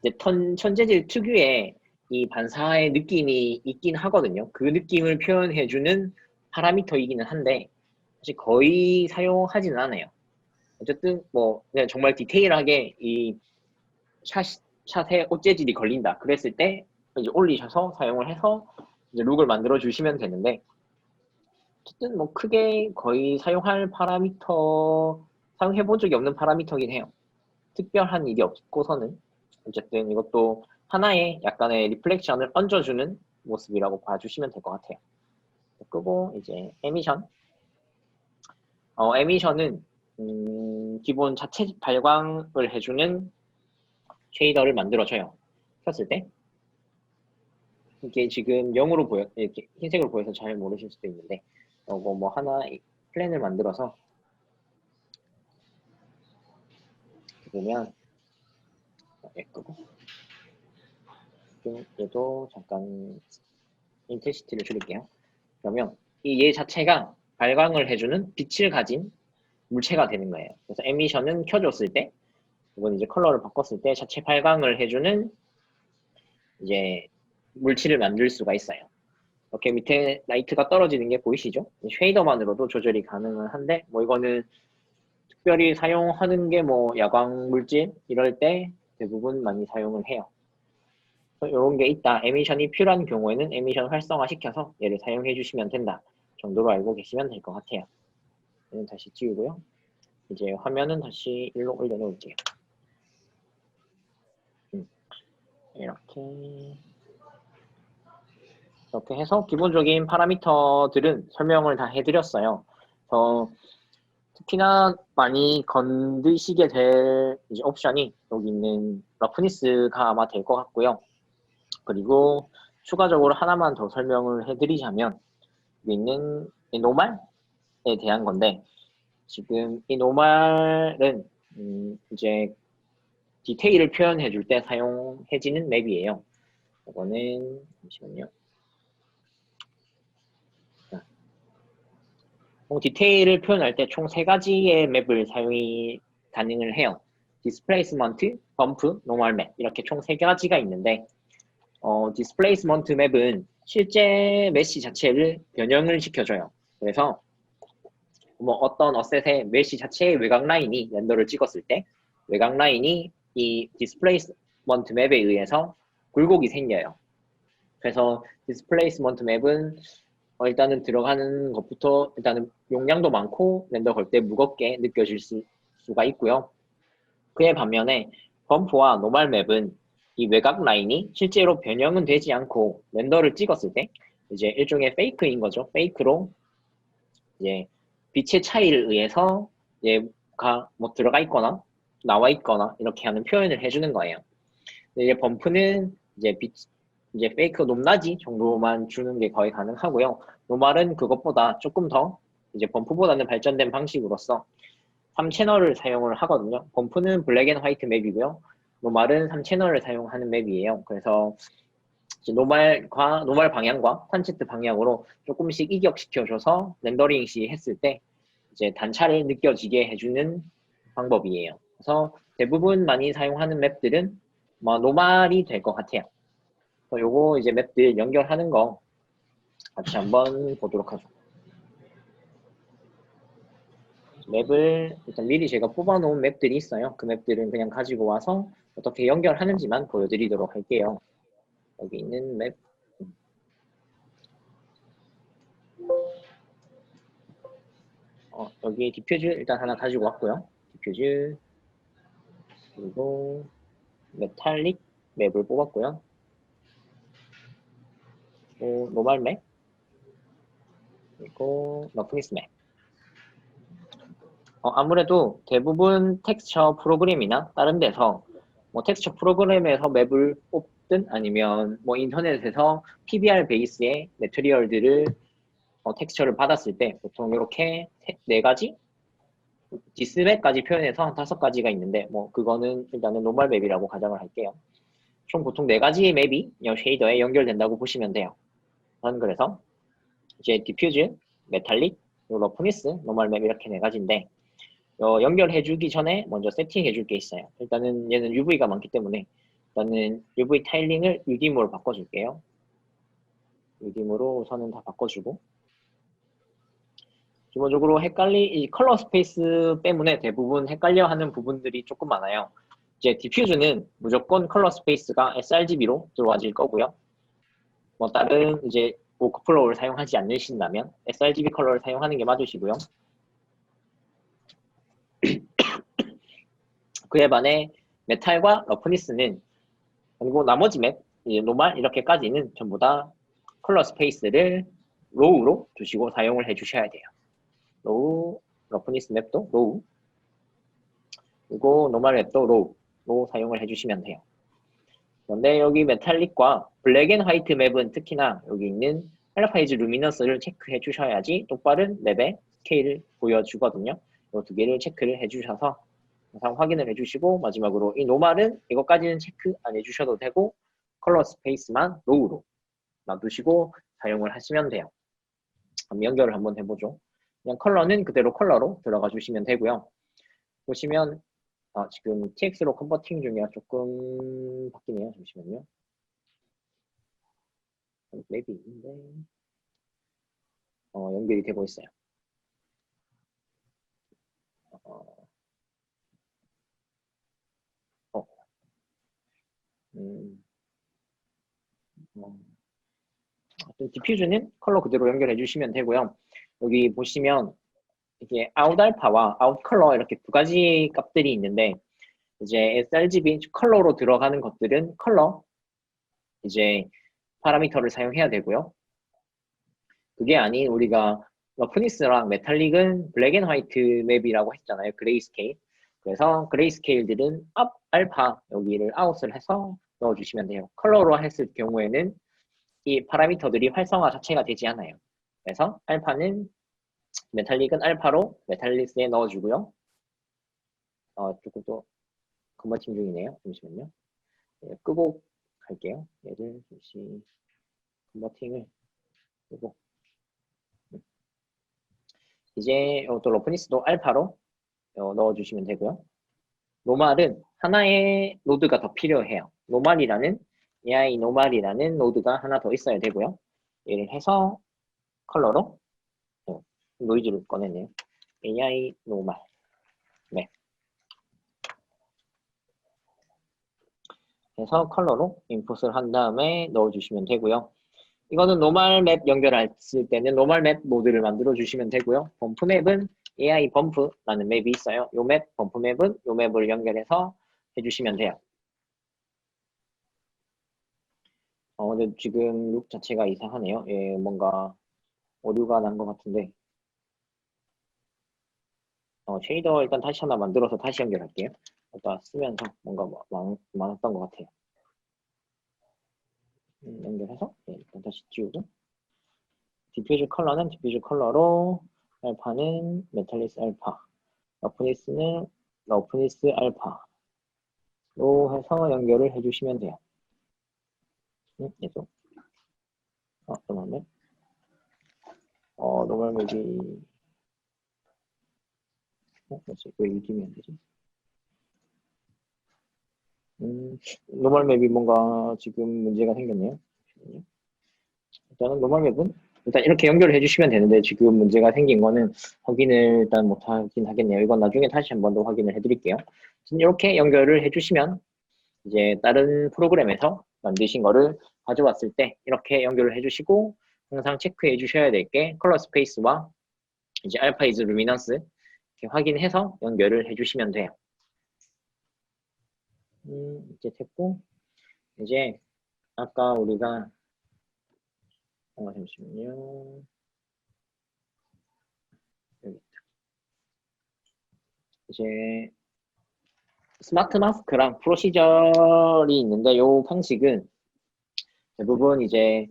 Speaker 1: 이제 천재질 특유의 이 반사의 느낌이 있긴 하거든요. 그 느낌을 표현해주는 파라미터이기는 한데 사실 거의 사용하지는 않아요. 어쨌든 뭐 그냥 정말 디테일하게 이 샷에 옷 재질이 걸린다 그랬을 때 이제 올리셔서 사용을 해서 이제 룩을 만들어 주시면 되는데 어쨌든 뭐 크게 거의 사용할 파라미터 사용해 본 적이 없는 파라미터긴 해요. 특별한 일이 없고서는 어쨌든 이것도 하나의 약간의 리플렉션을 얹어주는 모습이라고 봐주시면 될 것 같아요. 끄고 이제 에미션. 에미션은 기본 자체 발광을 해주는 쉐이더를 만들어줘요. 켰을 때 이게 지금 0으로 이렇게 흰색으로 보여서 잘 모르실 수도 있는데 이거 뭐 하나 플랜을 만들어서 보면 끄고 얘도 잠깐 인텐시티를 줄일게요. 그러면 이 얘 자체가 발광을 해주는 빛을 가진 물체가 되는 거예요. 그래서 에미션은 켜줬을 때 이건 이제 컬러를 바꿨을 때 자체 발광을 해주는 이제 물질을 만들 수가 있어요. 이렇게 밑에 라이트가 떨어지는 게 보이시죠? 쉐이더만으로도 조절이 가능은 한데 뭐 이거는 특별히 사용하는 게 뭐 야광 물질 이럴 때 대부분 많이 사용을 해요. 이런 게 있다. 에미션이 필요한 경우에는 에미션 활성화시켜서 얘를 사용해 주시면 된다 정도로 알고 계시면 될 것 같아요. 얘는 다시 지우고요. 이제 화면은 다시 일로 올려놓을게요. 이렇게 해서 기본적인 파라미터들은 설명을 다 해드렸어요. 특히나 많이 건드시게 될 이제 옵션이 여기 있는 러프니스가 아마 될 것 같고요. 그리고 추가적으로 하나만 더 설명을 해드리자면 여기 있는 이 노말에 대한 건데 지금 이 노말은 이제 디테일을 표현해 줄 때 사용해지는 맵이에요. 이거는 잠시만요. 디테일을 표현할 때 총 3가지의 맵을 사용이 가능을 해요. 디스플레이스먼트, 범프, 노멀 맵 이렇게 총 3가지가 있는데 디스플레이스먼트 맵은 실제 메시 자체를 변형을 시켜줘요. 그래서 뭐 어떤 어셋의 메시 자체의 외곽 라인이 렌더를 찍었을 때 외곽 라인이 이 디스플레이스먼트 맵에 의해서 굴곡이 생겨요. 그래서 디스플레이스먼트 맵은 일단은 들어가는 것부터 일단은 용량도 많고 렌더 걸 때 무겁게 느껴질 수가 있고요. 그에 반면에 범프와 노멀 맵은 이 외곽 라인이 실제로 변형은 되지 않고 렌더를 찍었을 때 이제 일종의 페이크인 거죠. 페이크로 이제 빛의 차이를 의해서 얘가 뭐 들어가 있거나 나와 있거나 이렇게 하는 표현을 해주는 거예요. 근데 이제 범프는 이제 이제 페이크 높낮이 정도만 주는 게 거의 가능하고요. 노멀은 그것보다 조금 더 이제 범프보다는 발전된 방식으로서 3채널을 사용을 하거든요. 범프는 블랙 앤 화이트 맵이고요. 노멀은 3채널을 사용하는 맵이에요. 그래서 이제 노멀 방향과 탄체트 방향으로 조금씩 이격시켜줘서 렌더링 시 했을 때 이제 단차를 느껴지게 해주는 방법이에요. 그래서 대부분 많이 사용하는 맵들은 뭐 노멀이 될 것 같아요. 요거 이제 맵들 연결하는 거 같이 한번 보도록 하죠. 맵을 일단 미리 제가 뽑아놓은 맵들이 있어요. 그 맵들은 그냥 가지고 와서 어떻게 연결하는지만 보여드리도록 할게요. 여기 있는 맵. 여기 디퓨즈 일단 하나 가지고 왔고요. 디퓨즈 그리고 메탈릭 맵을 뽑았고요. 또 노멀 맵 그리고 러프니스 맵. 아무래도 대부분 텍스처 프로그램이나 다른 데서 뭐 텍스처 프로그램에서 맵을 뽑든 아니면 뭐 인터넷에서 PBR 베이스의 매트리얼들을 텍스처를 받았을 때 보통 이렇게 4가지 디스맵까지 표현해서 한 5가지가 있는데 뭐 그거는 일단은 노멀 맵이라고 가정을 할게요. 총 보통 4가지의 맵이 쉐이더에 연결된다고 보시면 돼요. 저는 그래서 이제 디퓨즈, 메탈릭, 러프니스, 노멀 맵 이렇게 4가지인데 연결해주기 전에 먼저 세팅해줄 게 있어요. 일단은 얘는 UV가 많기 때문에 일단은 UV 타일링을 UDIM으로 바꿔줄게요. UDIM으로 우선은 다 바꿔주고 기본적으로 이 컬러 스페이스 때문에 대부분 헷갈려하는 부분들이 조금 많아요. 이제 디퓨즈는 무조건 컬러 스페이스가 sRGB로 들어와질 거고요. 뭐 다른 이제 워크플로우를 사용하지 않으신다면 sRGB 컬러를 사용하는 게 맞으시고요. 그에 반해 메탈과 러프니스는 그리고 나머지 맵, 노멀 이렇게까지는 전부 다 컬러 스페이스를 로우로 두시고 사용을 해주셔야 돼요. 로우, 러프니스 맵도 로우, 그리고 노멀 맵도 로우로 사용을 해주시면 돼요. 그런데 여기 메탈릭과 블랙 앤 화이트 맵은 특히나 여기 있는 알파이즈 루미너스를 체크해 주셔야지 똑바른 맵의 스케일을 보여주거든요. 이 2개를 체크를 해주셔서 항상 확인을 해주시고 마지막으로 이 노멀은 이것까지는 체크 안 해주셔도 되고 컬러 스페이스만 로우로 놔두시고 사용을 하시면 돼요. 그럼 연결을 한번 해보죠. 그냥 컬러는 그대로 컬러로 들어가 주시면 되고요. 보시면 지금 TX로 컨버팅 중이라 조금 바뀌네요. 잠시만요. 맵이 있는데 연결이 되고 있어요. 디퓨즈는 컬러 그대로 연결해 주시면 되고요. 여기 보시면 이게 아웃 알파와 아웃 컬러 이렇게 2가지 값들이 있는데 이제 sRGB 컬러로 들어가는 것들은 컬러 이제 파라미터를 사용해야 되고요. 그게 아닌 우리가 러프니스랑 메탈릭은 블랙 앤 화이트 맵이라고 했잖아요. 그레이스케일. 그래서 그레이스케일들은 업 알파 여기를 아웃을 해서 넣어주시면 돼요. 컬러로 했을 경우에는 이 파라미터들이 활성화 자체가 되지 않아요. 그래서 알파는 메탈릭은 알파로 메탈리스에 넣어주고요. 조금 또 컨버팅 중이네요. 잠시만요. 네, 끄고 갈게요. 얘를 잠시 컨버팅을 끄고 이제 또 러프니스도 알파로 넣어주시면 되고요. 노멀은 하나의 노드가 더 필요해요. 노멀이라는 AI 노멀이라는 노드가 하나 더 있어야 되고요. 얘를 해서 컬러로 노이즈를 꺼내네요. AI 노멀. 네. 해서 컬러로 인풋을 한 다음에 넣어주시면 되고요. 이거는 노멀 맵 연결했을 때는 노멀 맵 모드를 만들어 주시면 되고요. 범프 맵은 AI 범프라는 맵이 있어요. 요 맵, 범프 맵은 요 맵을 연결해서 해주시면 돼요. 근데 지금 룩 자체가 이상하네요. 예, 뭔가 오류가 난 것 같은데. 쉐이더 일단 다시 하나 만들어서 다시 연결할게요. 아까 쓰면서 뭔가 많았던 것 같아요. 연결해서 예, 일단 다시 지우고 디퓨즈 컬러는 디퓨즈 컬러로 알파는 메탈리스 알파 러프니스는 러프니스 알파로 해서 연결을 해주시면 돼요. 계속 잠깐만요. 노멀 맵이 뭐지? 왜 이름이 안 되지? 노멀 맵이 뭔가 지금 문제가 생겼네요. 일단은 노멀 맵은 일단 이렇게 연결을 해주시면 되는데 지금 문제가 생긴 거는 확인을 일단 못하긴 하겠네요. 이건 나중에 다시 한 번 더 확인을 해드릴게요. 이렇게 연결을 해주시면 이제 다른 프로그램에서 만드신 거를 가져왔을 때 이렇게 연결을 해주시고 항상 체크해 주셔야 될 게 컬러 스페이스와 이제 알파 이즈 루미넌스 이렇게 확인해서 연결을 해주시면 돼요. 이제 됐고 이제 아까 우리가 잠시만요. 여기 이제 스마트 마스크랑 프로시저이 있는데 이 방식은 대부분 이제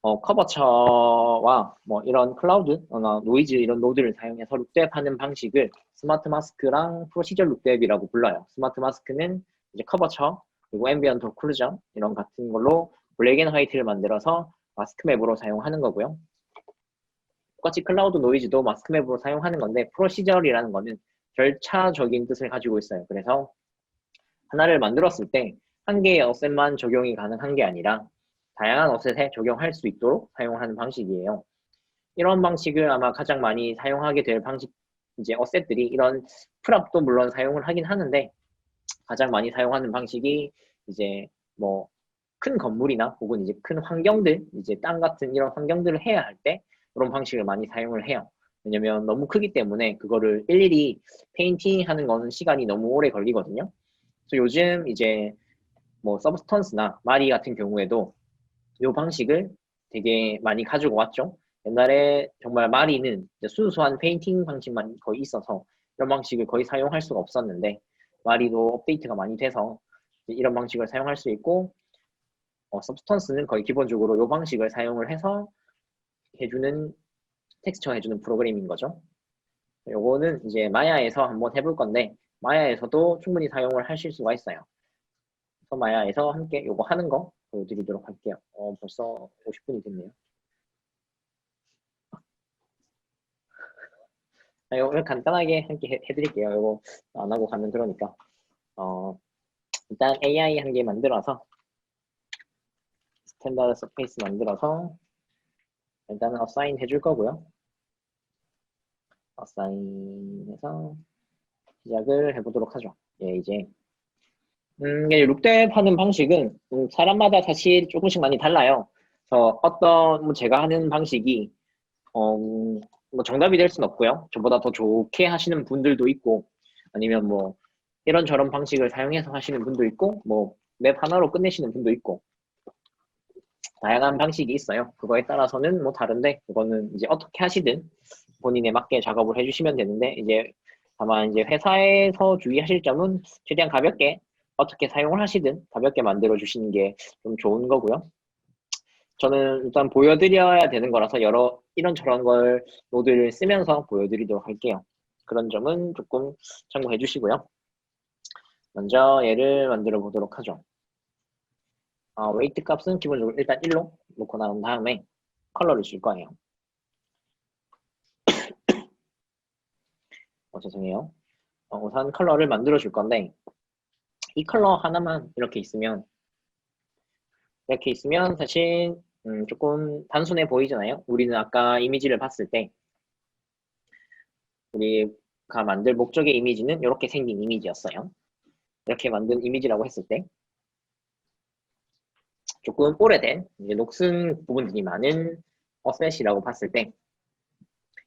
Speaker 1: 커버처와 뭐 이런 클라우드, 노이즈 이런 노드를 사용해서 룩랩 하는 방식을 스마트 마스크랑 프로시저 룩랩이라고 불러요. 스마트 마스크는 이제 커버처, 그리고 앰비언트 오클루전 이런 같은 걸로 블랙 앤 화이트를 만들어서 마스크 맵으로 사용하는 거고요. 똑같이 클라우드 노이즈도 마스크 맵으로 사용하는 건데 프로시저이라는 거는 절차적인 뜻을 가지고 있어요. 그래서 하나를 만들었을 때 한 개의 어셋만 적용이 가능한 게 아니라 다양한 어셋에 적용할 수 있도록 사용하는 방식이에요. 이런 방식을 아마 가장 많이 사용하게 될 방식, 이제 어셋들이 이런 프랍도 물론 사용을 하긴 하는데 가장 많이 사용하는 방식이 이제 뭐 큰 건물이나 혹은 이제 큰 환경들, 이제 땅 같은 이런 환경들을 해야 할 때 이런 방식을 많이 사용을 해요. 왜냐면 너무 크기 때문에 그거를 일일이 페인팅 하는 거는 시간이 너무 오래 걸리거든요. 그래서 요즘 이제 뭐 서브스턴스나 마리 같은 경우에도 이 방식을 되게 많이 가지고 왔죠. 옛날에 정말 마리는 순수한 페인팅 방식만 거의 있어서 이런 방식을 거의 사용할 수가 없었는데 마리도 업데이트가 많이 돼서 이런 방식을 사용할 수 있고 서브스턴스는 거의 기본적으로 이 방식을 사용을 해서 해주는 텍스처 해주는 프로그램인 거죠. 요거는 이제 마야에서 한번 해볼 건데 마야에서도 충분히 사용을 하실 수가 있어요. 마야에서 함께 요거 하는 거 보여드리도록 할게요. 벌써 50분이 됐네요. 요거 간단하게 함께 해드릴게요. 요거 안 하고 가면 그러니까. 일단 AI 한 개 만들어서 스탠다드 서페이스 만들어서 일단은 어사인 해줄 거고요. 어사인해서 시작을 해보도록 하죠. 예, 이제 룩랩 하는 방식은 사람마다 사실 조금씩 많이 달라요. 그래서 어떤 제가 하는 방식이 뭐 정답이 될 수는 없고요. 저보다 더 좋게 하시는 분들도 있고 아니면 뭐 이런저런 방식을 사용해서 하시는 분도 있고 뭐 맵 하나로 끝내시는 분도 있고 다양한 방식이 있어요. 그거에 따라서는 뭐 다른데 그거는 이제 어떻게 하시든 본인에 맞게 작업을 해주시면 되는데 이제 다만 이제 회사에서 주의하실 점은 최대한 가볍게 어떻게 사용을 하시든 가볍게 만들어 주시는 게 좀 좋은 거고요. 저는 일단 보여드려야 되는 거라서 여러 이런저런 걸 노드를 쓰면서 보여드리도록 할게요. 그런 점은 조금 참고해 주시고요. 먼저 얘를 만들어 보도록 하죠. 웨이트 값은 기본적으로 일단 1로 놓고 나온 다음에 컬러를 줄 거예요. 죄송해요. 우선 컬러를 만들어 줄 건데 이 컬러 하나만 이렇게 있으면 사실 조금 단순해 보이잖아요. 우리는 아까 이미지를 봤을 때 우리가 만들 목적의 이미지는 이렇게 생긴 이미지였어요. 이렇게 만든 이미지라고 했을 때 조금 오래된 이제 녹슨 부분들이 많은 어셋이라고 봤을 때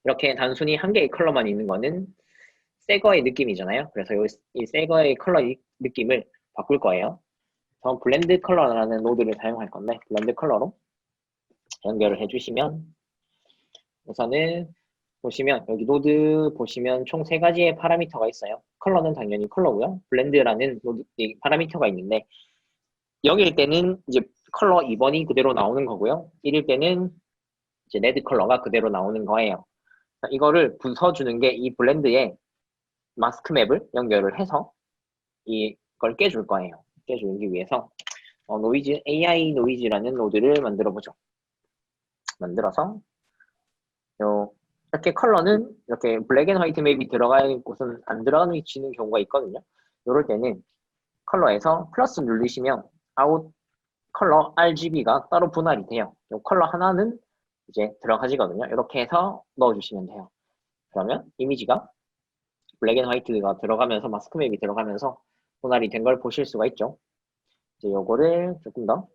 Speaker 1: 이렇게 단순히 한 개의 컬러만 있는 거는 새 거의 느낌이잖아요. 그래서 이 새 거의 컬러 느낌을 바꿀 거예요. 그래서 블렌드 컬러라는 노드를 사용할 건데 블렌드 컬러로 연결을 해주시면 우선은 보시면 여기 노드 보시면 총 세 가지의 파라미터가 있어요. 컬러는 당연히 컬러고요. 블렌드라는 노드 파라미터가 있는데 0일 때는 이제 컬러 2번이 그대로 나오는 거고요. 1일 때는 이제 레드 컬러가 그대로 나오는 거예요. 이거를 부숴주는 게 이 블렌드에 마스크 맵을 연결을 해서 이걸 깨줄 거예요. 깨주기 위해서 노이즈 AI 노이즈라는 노드를 만들어 보죠. 만들어서 이렇게 컬러는 이렇게 블랙 앤 화이트 맵이 들어가는 곳은 안 들어가는 위치는 경우가 있거든요. 이럴 때는 컬러에서 플러스 누르시면 아웃 컬러 RGB가 따로 분할이 돼요. 이 컬러 하나는 이제 들어가지거든요. 이렇게 해서 넣어주시면 돼요. 그러면 이미지가 블랙 앤 화이트가 들어가면서 마스크 맵이 들어가면서 분할이 된 걸 보실 수가 있죠. 이제 요거를 조금 더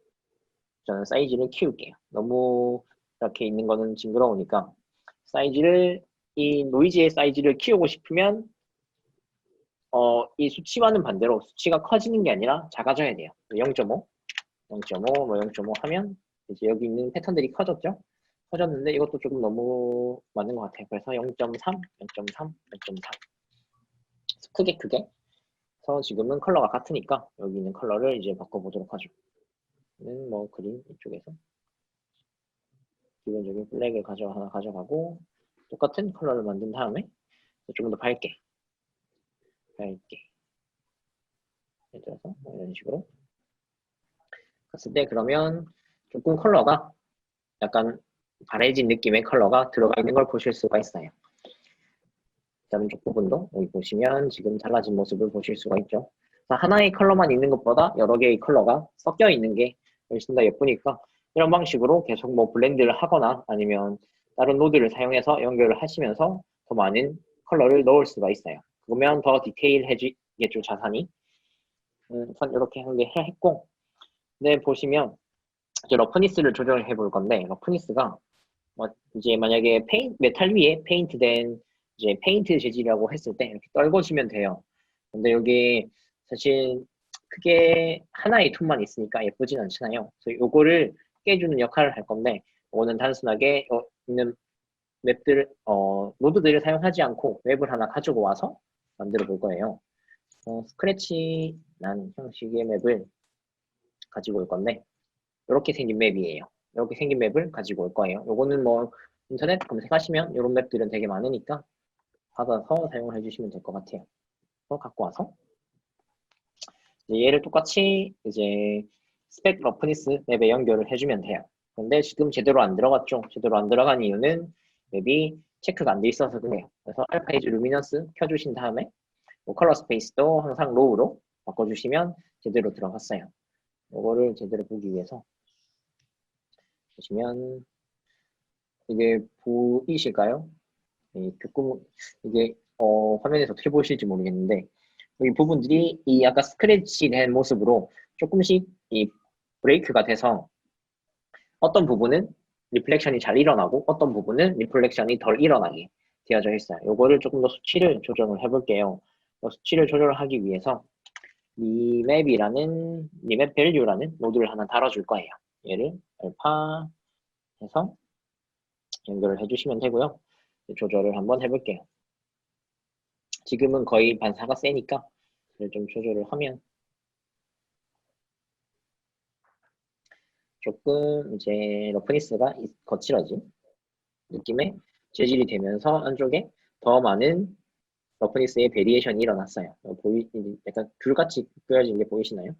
Speaker 1: 저는 사이즈를 키울게요. 너무 이렇게 있는 거는 징그러우니까 사이즈를 이 노이즈의 사이즈를 키우고 싶으면 이 수치와는 반대로 수치가 커지는 게 아니라 작아져야 돼요. 0.5, 0.5, 뭐 0.5 하면 이제 여기 있는 패턴들이 커졌죠? 커졌는데 이것도 조금 너무 많은 것 같아요. 그래서 0.3, 0.3, 0.3 크게 그래서 지금은 컬러가 같으니까 여기 있는 컬러를 이제 바꿔보도록 하죠. 뭐 그린 이쪽에서 기본적인 블랙을 하나 가져가고 똑같은 컬러를 만든 다음에 조금 더 밝게 예를 들어서 뭐 이런 식으로 갔을 때 그러면 조금 컬러가 약간 바래진 느낌의 컬러가 들어가 있는 걸 보실 수가 있어요. 다른 쪽 부분도 여기 보시면 지금 달라진 모습을 보실 수가 있죠. 하나의 컬러만 있는 것보다 여러 개의 컬러가 섞여 있는 게 훨씬 더 예쁘니까 이런 방식으로 계속 뭐 블렌드를 하거나 아니면 다른 노드를 사용해서 연결을 하시면서 더 많은 컬러를 넣을 수가 있어요. 그러면 더 디테일해지겠죠, 자산이. 우선 이렇게 한 개 했고, 네, 보시면 이제 러프니스를 조정을 해볼 건데, 러프니스가 이제 만약에 메탈 위에 페인트된 이제 페인트 재질이라고 했을 때 이렇게 떨궈주면 돼요. 근데 여기 사실 크게 하나의 톤만 있으니까 예쁘진 않잖아요. 그래서 요거를 깨주는 역할을 할 건데, 이거는 단순하게 있는 맵들, 노드들을 사용하지 않고 웹을 하나 가지고 와서 만들어 볼 거예요. 스크래치 난 형식의 맵을 가지고 올 건데, 이렇게 생긴 맵이에요. 이렇게 생긴 맵을 가지고 올 거예요. 요거는 뭐 인터넷 검색하시면 이런 맵들은 되게 많으니까 받아서 사용을 해주시면 될 것 같아요. 갖고 와서 얘를 똑같이 이제 스펙 러프니스 맵에 연결을 해주면 돼요. 근데 지금 제대로 안 들어갔죠. 제대로 안 들어간 이유는 맵이 체크가 안 돼 있어서 그래요. 그래서 알파이즈 루미넌스 켜주신 다음에 뭐 컬러 스페이스도 항상 로우로 바꿔주시면 제대로 들어갔어요. 이거를 제대로 보기 위해서 보시면 이게 보이실까요? 조금 이게 화면에서 어떻게 보실지 모르겠는데 이 부분들이 이 아까 스크래치 된 모습으로 조금씩 이 브레이크가 돼서 어떤 부분은 리플렉션이 잘 일어나고 어떤 부분은 리플렉션이 덜 일어나게 되어져 있어요. 요거를 조금 더 수치를 조정을 해볼게요. 수치를 조절을 하기 위해서 리맵 밸류라는 노드를 하나 달아줄 거예요. 얘를 알파 해서 연결을 해주시면 되고요. 조절을 한번 해볼게요. 지금은 거의 반사가 세니까 좀 조절을 하면 조금 이제 러프니스가 거칠어진 느낌의 재질이 되면서 안쪽에 더 많은 러프니스의 베리에이션이 일어났어요. 약간 귤같이 그려진 게 보이시나요?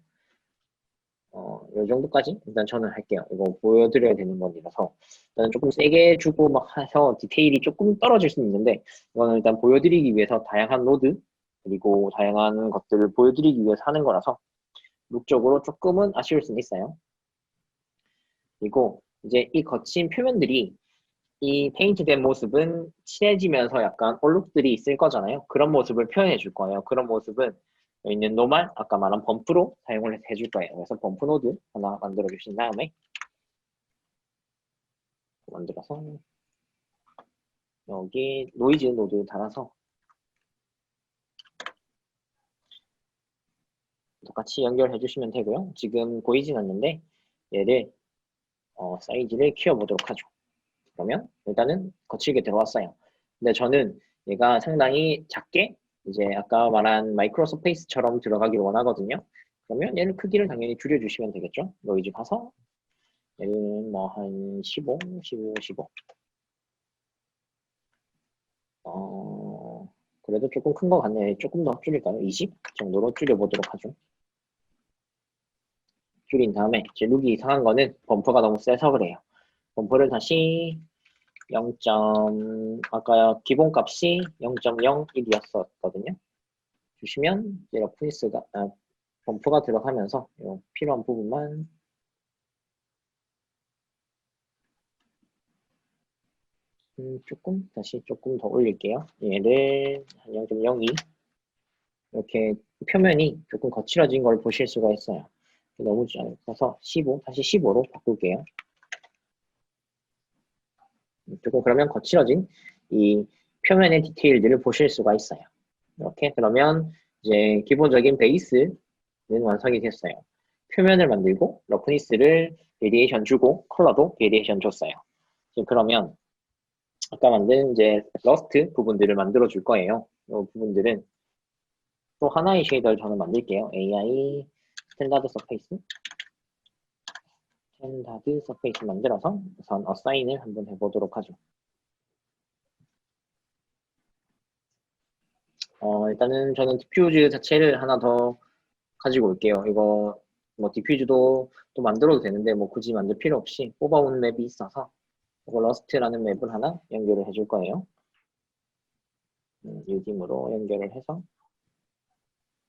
Speaker 1: 이 정도까지 일단 저는 할게요. 이거 보여드려야 되는 건이라서 일단 조금 세게 주고 막 해서 디테일이 조금 떨어질 수는 있는데 이거는 일단 보여드리기 위해서 다양한 노드 그리고 다양한 것들을 보여드리기 위해서 하는 거라서 룩적으로 조금은 아쉬울 수는 있어요. 그리고 이제 이 거친 표면들이 이 페인트된 모습은 칠해지면서 약간 얼룩들이 있을 거잖아요. 그런 모습을 표현해 줄 거예요. 그런 모습은 여기 있는 노말, 아까 말한 범프로 사용을 해줄 거예요. 그래서 범프 노드 하나 만들어 주신 다음에 만들어서 여기 노이즈 노드 달아서 똑같이 연결해 주시면 되고요. 지금 보이진 않는데 얘를 사이즈를 키워보도록 하죠. 그러면 일단은 거칠게 들어왔어요. 근데 저는 얘가 상당히 작게 이제 아까 말한 마이크로 서페이스처럼 들어가기를 원하거든요. 그러면 얘는 크기를 당연히 줄여주시면 되겠죠. 노이즈 가서 얘는 뭐 한 15, 15, 15. 그래도 조금 큰 것 같네요. 조금 더 줄일까요? 20 정도로 줄여보도록 하죠. 줄인 다음에 제 룩이 이상한 거는 범퍼가 너무 세서 그래요. 범퍼를 다시 0. 아까 기본값이 0.01이었었거든요. 주시면 이제 러프니스가 범퍼가 들어가면서 필요한 부분만 다시 조금 더 올릴게요. 얘를 한 0.02 이렇게 표면이 조금 거칠어진 걸 보실 수가 있어요. 너무 짧아서 15 다시 15로 바꿀게요. 조금 그러면 거칠어진 이 표면의 디테일들을 보실 수가 있어요. 이렇게 그러면 이제 기본적인 베이스는 완성이 됐어요. 표면을 만들고 러프니스를 베리에이션 주고 컬러도 베리에이션 줬어요. 지금 그러면 아까 만든 이제 러스트 부분들을 만들어 줄 거예요. 이 부분들은 또 하나의 쉐이더를 저는 만들게요. AI 스탠다드 서페이스 만들어서 우선 어사인을 한번 해보도록 하죠. 일단은 저는 디퓨즈 자체를 하나 더 가지고 올게요. 이거 뭐 디퓨즈도 또 만들어도 되는데 뭐 굳이 만들 필요 없이 뽑아온 맵이 있어서 이거 러스트라는 맵을 하나 연결을 해줄 거예요. 유dim으로 연결을 해서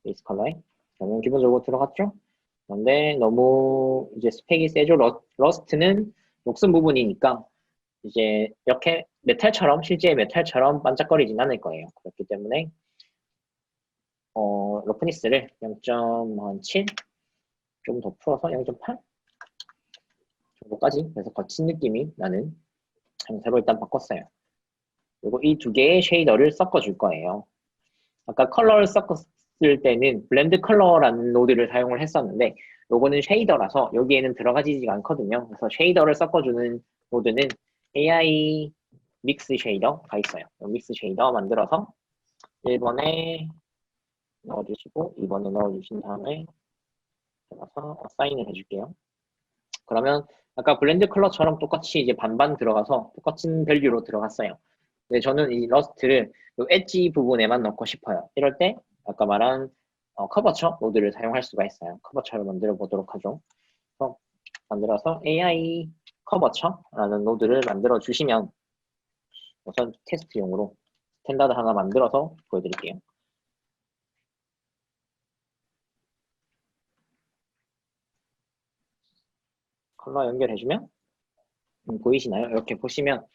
Speaker 1: 베이스 컬러에 그러면 기본적으로 들어갔죠? 그런데 너무 이제 스펙이 세죠. 러스트는 녹슨 부분이니까 이제 이렇게 메탈처럼 실제 메탈처럼 반짝거리진 않을 거예요. 그렇기 때문에 러프니스를 0.7 좀 더 풀어서 0.8 정도까지 그래서 거친 느낌이 나는 형태로 일단 바꿨어요. 그리고 이 두 개의 쉐이더를 섞어줄 거예요. 아까 컬러를 섞었을 때는 블렌드 컬러라는 노드를 사용을 했었는데 요거는 쉐이더라서 여기에는 들어가지가 않거든요. 그래서 쉐이더를 섞어주는 노드는 AI 믹스 쉐이더가 있어요. 믹스 쉐이더 만들어서 1번에 넣어주시고 2번에 넣어주신 다음에 들어가서 어사인을 해줄게요. 그러면 아까 블렌드 컬러처럼 똑같이 이제 반반 들어가서 똑같은 밸류로 들어갔어요. 근데 저는 이 러스트를 이 엣지 부분에만 넣고 싶어요. 이럴 때 아까 말한 커버처 노드를 사용할 수가 있어요. 커버처를 만들어 보도록 하죠. 그래서 만들어서 AI 커버처라는 노드를 만들어 주시면 우선 테스트용으로 스탠다드 하나 만들어서 보여드릴게요. 컬러 연결해주면 보이시나요? 이렇게 보시면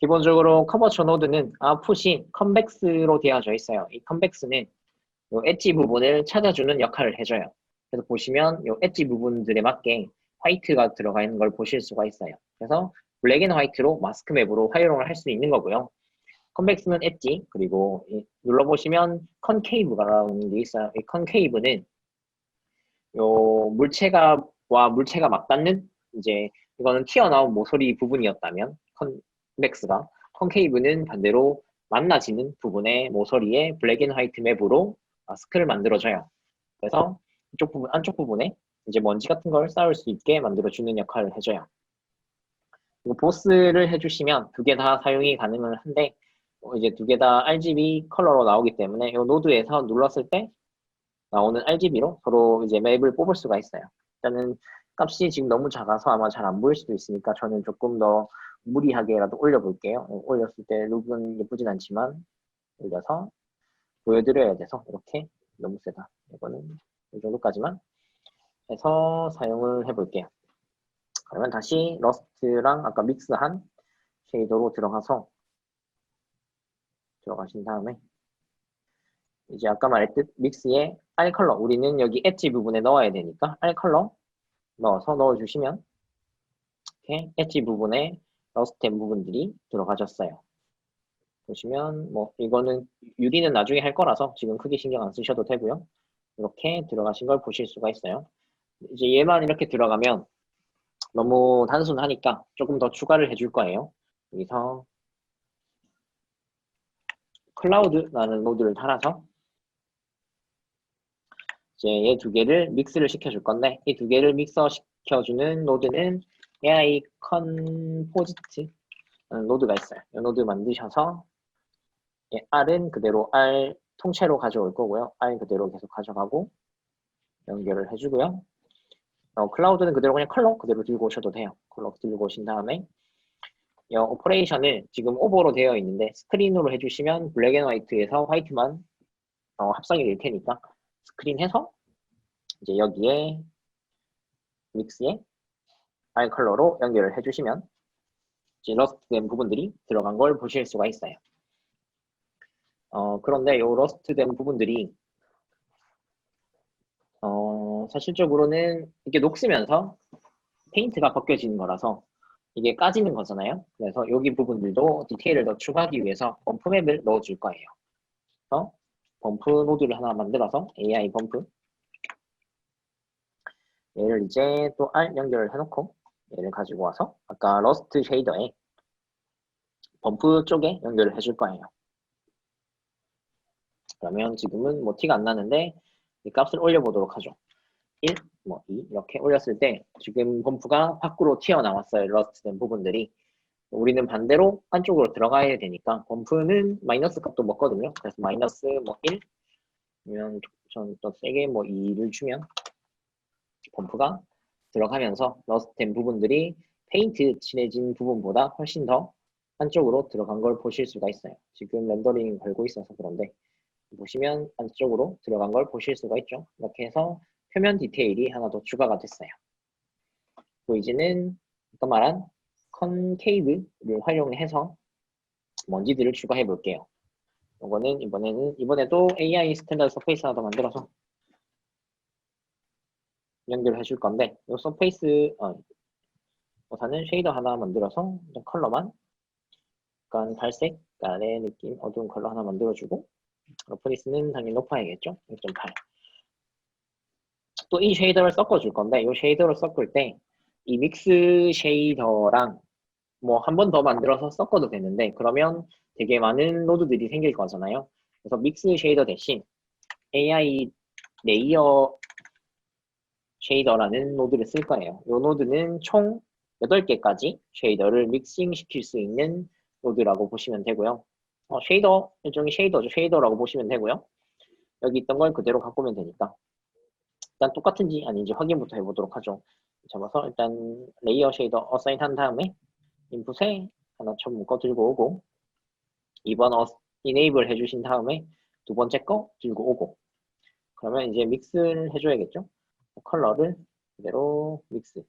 Speaker 1: 기본적으로 커버처 노드는 아웃풋이 컨벡스로 되어져 있어요. 이 컨벡스는 요 엣지 부분을 찾아주는 역할을 해줘요. 그래서 보시면 요 엣지 부분들에 맞게 화이트가 들어가 있는 걸 보실 수가 있어요. 그래서 블랙 앤 화이트로 마스크 맵으로 활용을 할 수 있는 거고요. 컨벡스는 엣지, 그리고 눌러보시면 컨케이브라는 게 있어요. 이 컨케이브는 요 물체가 맞닿는 이제 이거는 튀어나온 모서리 부분이었다면 컨벡스가 컨케이브는 반대로 만나지는 부분의 모서리에 블랙 앤 화이트 맵으로 마스크를 만들어줘요. 그래서 이쪽 부분, 안쪽 부분에 이제 먼지 같은 걸 쌓을 수 있게 만들어주는 역할을 해줘요. 그리고 보스를 해주시면 두 개 다 사용이 가능은 한데 이제 두 개 다 RGB 컬러로 나오기 때문에 이 노드에서 눌렀을 때 나오는 RGB로 서로 이제 맵을 뽑을 수가 있어요. 일단은 값이 지금 너무 작아서 아마 잘 안 보일 수도 있으니까 저는 조금 더 무리하게라도 올려볼게요. 올렸을 때 룩은 예쁘진 않지만 올려서 보여드려야 돼서 이렇게 너무 세다. 이거는 이 정도까지만 해서 사용을 해볼게요. 그러면 다시 러스트랑 아까 믹스한 쉐이더로 들어가신 다음에 이제 아까 말했듯 믹스에 R 컬러 우리는 여기 엣지 부분에 넣어야 되니까 R 컬러 넣어서 넣어주시면 이렇게 엣지 부분에 러스트된 부분들이 들어가졌어요. 보시면 뭐 이거는 UD는 나중에 할 거라서 지금 크게 신경 안 쓰셔도 되고요. 이렇게 들어가신 걸 보실 수가 있어요. 이제 얘만 이렇게 들어가면 너무 단순하니까 조금 더 추가를 해줄 거예요. 여기서 클라우드라는 노드를 달아서 이제 얘 두 개를 믹스를 시켜줄 건데 이 두 개를 믹서 시켜주는 노드는 AI 컴포지트라는 노드가 있어요. 이 노드 만드셔서 R은 그대로 R 통째로 가져올 거고요. R 그대로 계속 가져가고 연결을 해주고요. 클라우드는 그대로 그냥 컬러 그대로 들고 오셔도 돼요. 컬러 들고 오신 다음에 이 오퍼레이션을 지금 오버로 되어 있는데 스크린으로 해주시면 블랙 앤 화이트에서 화이트만 합성이 될 테니까 스크린 해서 이제 여기에 믹스에 R 컬러로 연결을 해주시면 이제 러스트된 부분들이 들어간 걸 보실 수가 있어요. 그런데 이 러스트된 부분들이 사실적으로는 이게 녹으면서 페인트가 벗겨지는 거라서 이게 까지는 거잖아요. 그래서 여기 부분들도 디테일을 더 추가하기 위해서 범프 맵을 넣어줄 거예요. 그래서 범프 노드를 하나 만들어서 AI 범프 얘를 이제 또 R 연결을 해놓고 얘를 가지고 와서 아까 러스트 쉐이더에 범프 쪽에 연결을 해줄 거예요. 그러면 지금은 뭐 티가 안 나는데 이 값을 올려보도록 하죠. 1, 뭐 2 이렇게 올렸을 때 지금 범프가 밖으로 튀어나왔어요. 러스트된 부분들이. 우리는 반대로 안쪽으로 들어가야 되니까 범프는 마이너스 값도 먹거든요. 그래서 마이너스 뭐 1, 아니면 전 또 세게 뭐 2를 주면 범프가 들어가면서 러스트된 부분들이 페인트 칠해진 부분보다 훨씬 더 안쪽으로 들어간 걸 보실 수가 있어요. 지금 렌더링 걸고 있어서 그런데 보시면 안쪽으로 들어간 걸 보실 수가 있죠. 이렇게 해서 표면 디테일이 하나 더 추가가 됐어요. 보이지는 아까 말한 컨케이브를 활용해서 먼지들을 추가해 볼게요. 이거는 이번에도 AI 스탠다드 서페이스 하나 더 만들어서 연결을 해줄 건데 이 서페이스 우선은 쉐이더 하나 만들어서 컬러만 약간 갈색, 깔의 느낌 어두운 컬러 하나 만들어주고 러프니스는 당연히 높아야겠죠. 1.8. 또 이 쉐이더를 섞어줄 건데 이 쉐이더를 섞을 때 이 믹스 쉐이더랑 뭐 한 번 더 만들어서 섞어도 되는데 그러면 되게 많은 노드들이 생길 거잖아요. 그래서 믹스 쉐이더 대신 AI 레이어 쉐이더라는 노드를 쓸 거예요. 이 노드는 총 8개까지 쉐이더를 믹싱 시킬 수 있는 노드라고 보시면 되고요. 쉐이더, 일종의 쉐이더죠. 쉐이더라고 보시면 되고요. 여기 있던 걸 그대로 갖고 오면 되니까 일단 똑같은지 아닌지 확인부터 해보도록 하죠. 잡아서 일단 레이어 쉐이더 어사인 한 다음에 인풋에 하나 좀 묶어 들고 오고 2번 이네이블 해주신 다음에 두 번째 거 들고 오고 그러면 이제 믹스를 해줘야겠죠. 컬러를 그대로 믹스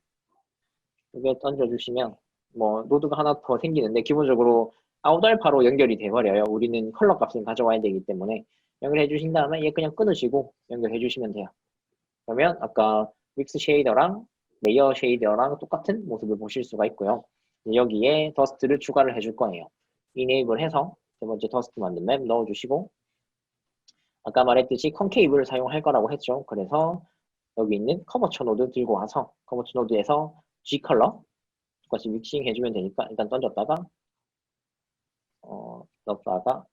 Speaker 1: 이게 던져주시면 뭐 노드가 하나 더 생기는데 기본적으로 아웃알파로 연결이 돼버려요. 우리는 컬러 값을 가져와야 되기 때문에 연결해 주신 다음에 얘 그냥 끊으시고 연결해 주시면 돼요. 그러면 아까 믹스 쉐이더랑 레이어 쉐이더랑 똑같은 모습을 보실 수가 있고요. 여기에 더스트를 추가를 해줄 거예요. 이네이블 해서 세 번째 더스트 만든 맵 넣어주시고 아까 말했듯이 컨케이브를 사용할 거라고 했죠. 그래서 여기 있는 커버처 노드 들고 와서 커버처 노드에서 G 컬러 똑같이 믹싱 해주면 되니까 일단 던졌다가 넣었다가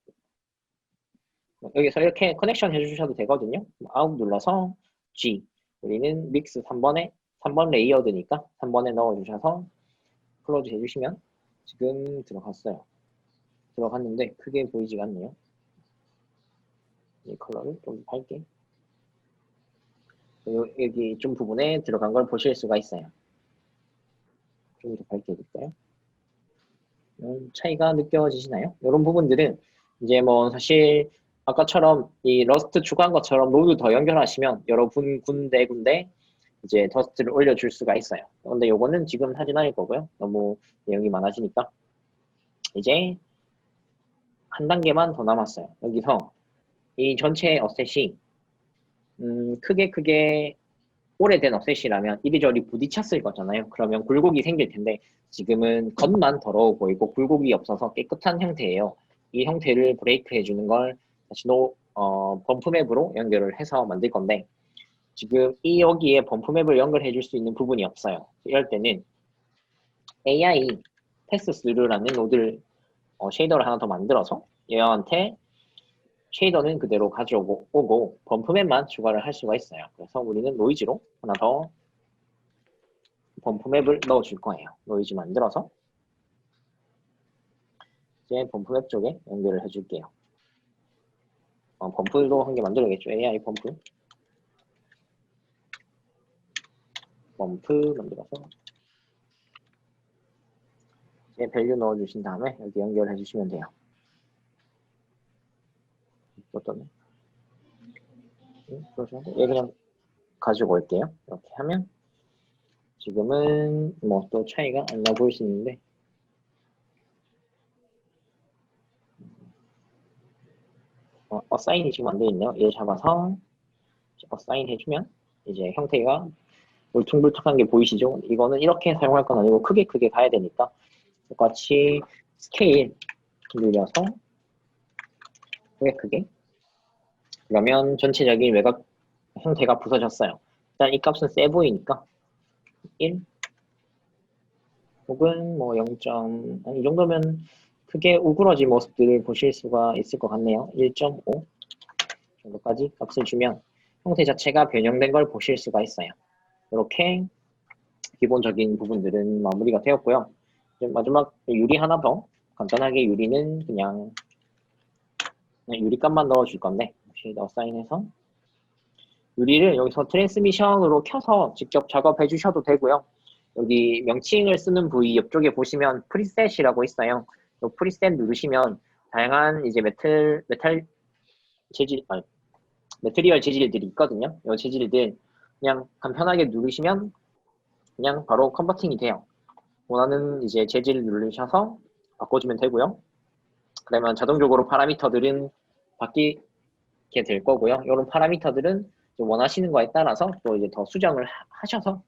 Speaker 1: 여기서 이렇게 커넥션 해주셔도 되거든요. 아웃 눌러서 G 우리는 믹스 3번 레이어드니까 3번에 넣어주셔서 클로즈 해주시면 지금 들어갔어요. 들어갔는데 크게 보이지가 않네요. 이 컬러를 좀 밝게 여기 좀 부분에 들어간 걸 보실 수가 있어요. 좀 더 밝게 해볼까요? 차이가 느껴지시나요? 이런 부분들은 이제 뭐 사실 아까처럼 이 러스트 추가한 것처럼 노드 더 연결하시면 여러 군데 이제 더스트를 올려줄 수가 있어요. 근데 요거는 지금 하진 않을 거고요. 너무 내용이 많아지니까 이제 한 단계만 더 남았어요. 여기서 이 전체 어셋이 크게 오래된 어셋이라면 이리저리 부딪혔을 거잖아요. 그러면 굴곡이 생길 텐데 지금은 겉만 더러워 보이고 굴곡이 없어서 깨끗한 형태예요. 이 형태를 브레이크 해주는 걸 다시 범프 맵으로 연결을 해서 만들 건데, 지금 여기에 범프 맵을 연결해 줄 수 있는 부분이 없어요. 이럴 때는 AI 패스스루라는 노드를 쉐이더를 하나 더 만들어서 얘한테 쉐이더는 그대로 가져오고 범프맵만 추가를 할 수가 있어요. 그래서 우리는 노이즈로 하나 더 범프맵을 넣어줄 거예요. 노이즈 만들어서 이제 범프맵 쪽에 연결을 해줄게요. 범프도 한 개 만들어야겠죠. AI 범프 만들어서 이제 밸류 넣어주신 다음에 여기 연결해 주시면 돼요. 어떠네? 얘 그냥 가지고 올게요. 이렇게 하면 지금은 뭐 또 차이가 안 나 보일 수 있는데, 어사인이 지금 안 되어 있네요. 얘 잡아서 어사인 해주면 이제 형태가 울퉁불퉁한 게 보이시죠? 이거는 이렇게 사용할 건 아니고 크게 가야 되니까 똑같이 스케일 늘려서 크게 그러면 전체적인 외곽 형태가 부서졌어요. 일단 이 값은 세 보이니까 1 혹은 뭐 0. 이 정도면 크게 우그러진 모습들을 보실 수가 있을 것 같네요. 1.5 정도까지 값을 주면 형태 자체가 변형된 걸 보실 수가 있어요. 이렇게 기본적인 부분들은 마무리가 되었고요. 이제 마지막 유리 하나 더, 간단하게 유리는 그냥 유리값만 넣어줄 건데 쉐이더 사인해서 유리를 여기서 트랜스미션으로 켜서 직접 작업해 주셔도 되고요. 여기 명칭을 쓰는 부위 옆쪽에 보시면 프리셋이라고 있어요. 이 프리셋 누르시면 다양한 이제 메탈 재질, 메테리얼 재질들이 있거든요. 이 재질들 그냥 간편하게 누르시면 그냥 바로 컨버팅이 돼요. 원하는 이제 재질을 누르셔서 바꿔주면 되고요. 그러면 자동적으로 파라미터들은 바뀌게 될 거고요. 이런 파라미터들은 원하시는 거에 따라서 또 이제 더 수정을 하셔서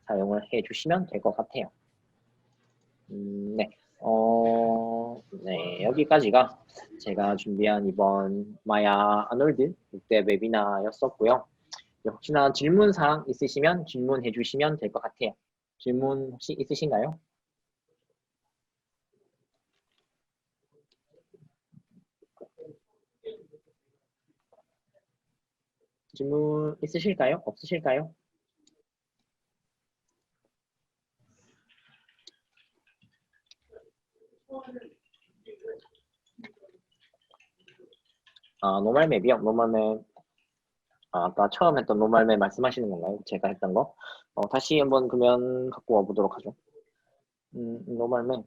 Speaker 1: 사용을 해주시면 될 것 같아요. 네. 네, 여기까지가 제가 준비한 이번 마야 아놀드 6대 웨비나였었고요. 혹시나 질문사항 있으시면 질문해 주시면 될 것 같아요. 질문 혹시 있으신가요? 질문 있으실까요? 없으실까요? 노멀 맵이요? 노멀 맵, 아까 처음 했던 노멀 맵 말씀하시는 건가요? 제가 했던 거? 다시 한번 그러면 갖고 와보도록 하죠. 노멀 맵.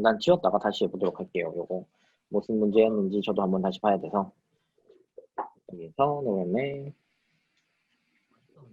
Speaker 1: 난 지웠다가 다시 해보도록 할게요. 요거 무슨 문제였는지 저도 한번 다시 봐야 돼서 여기서 노멀 맵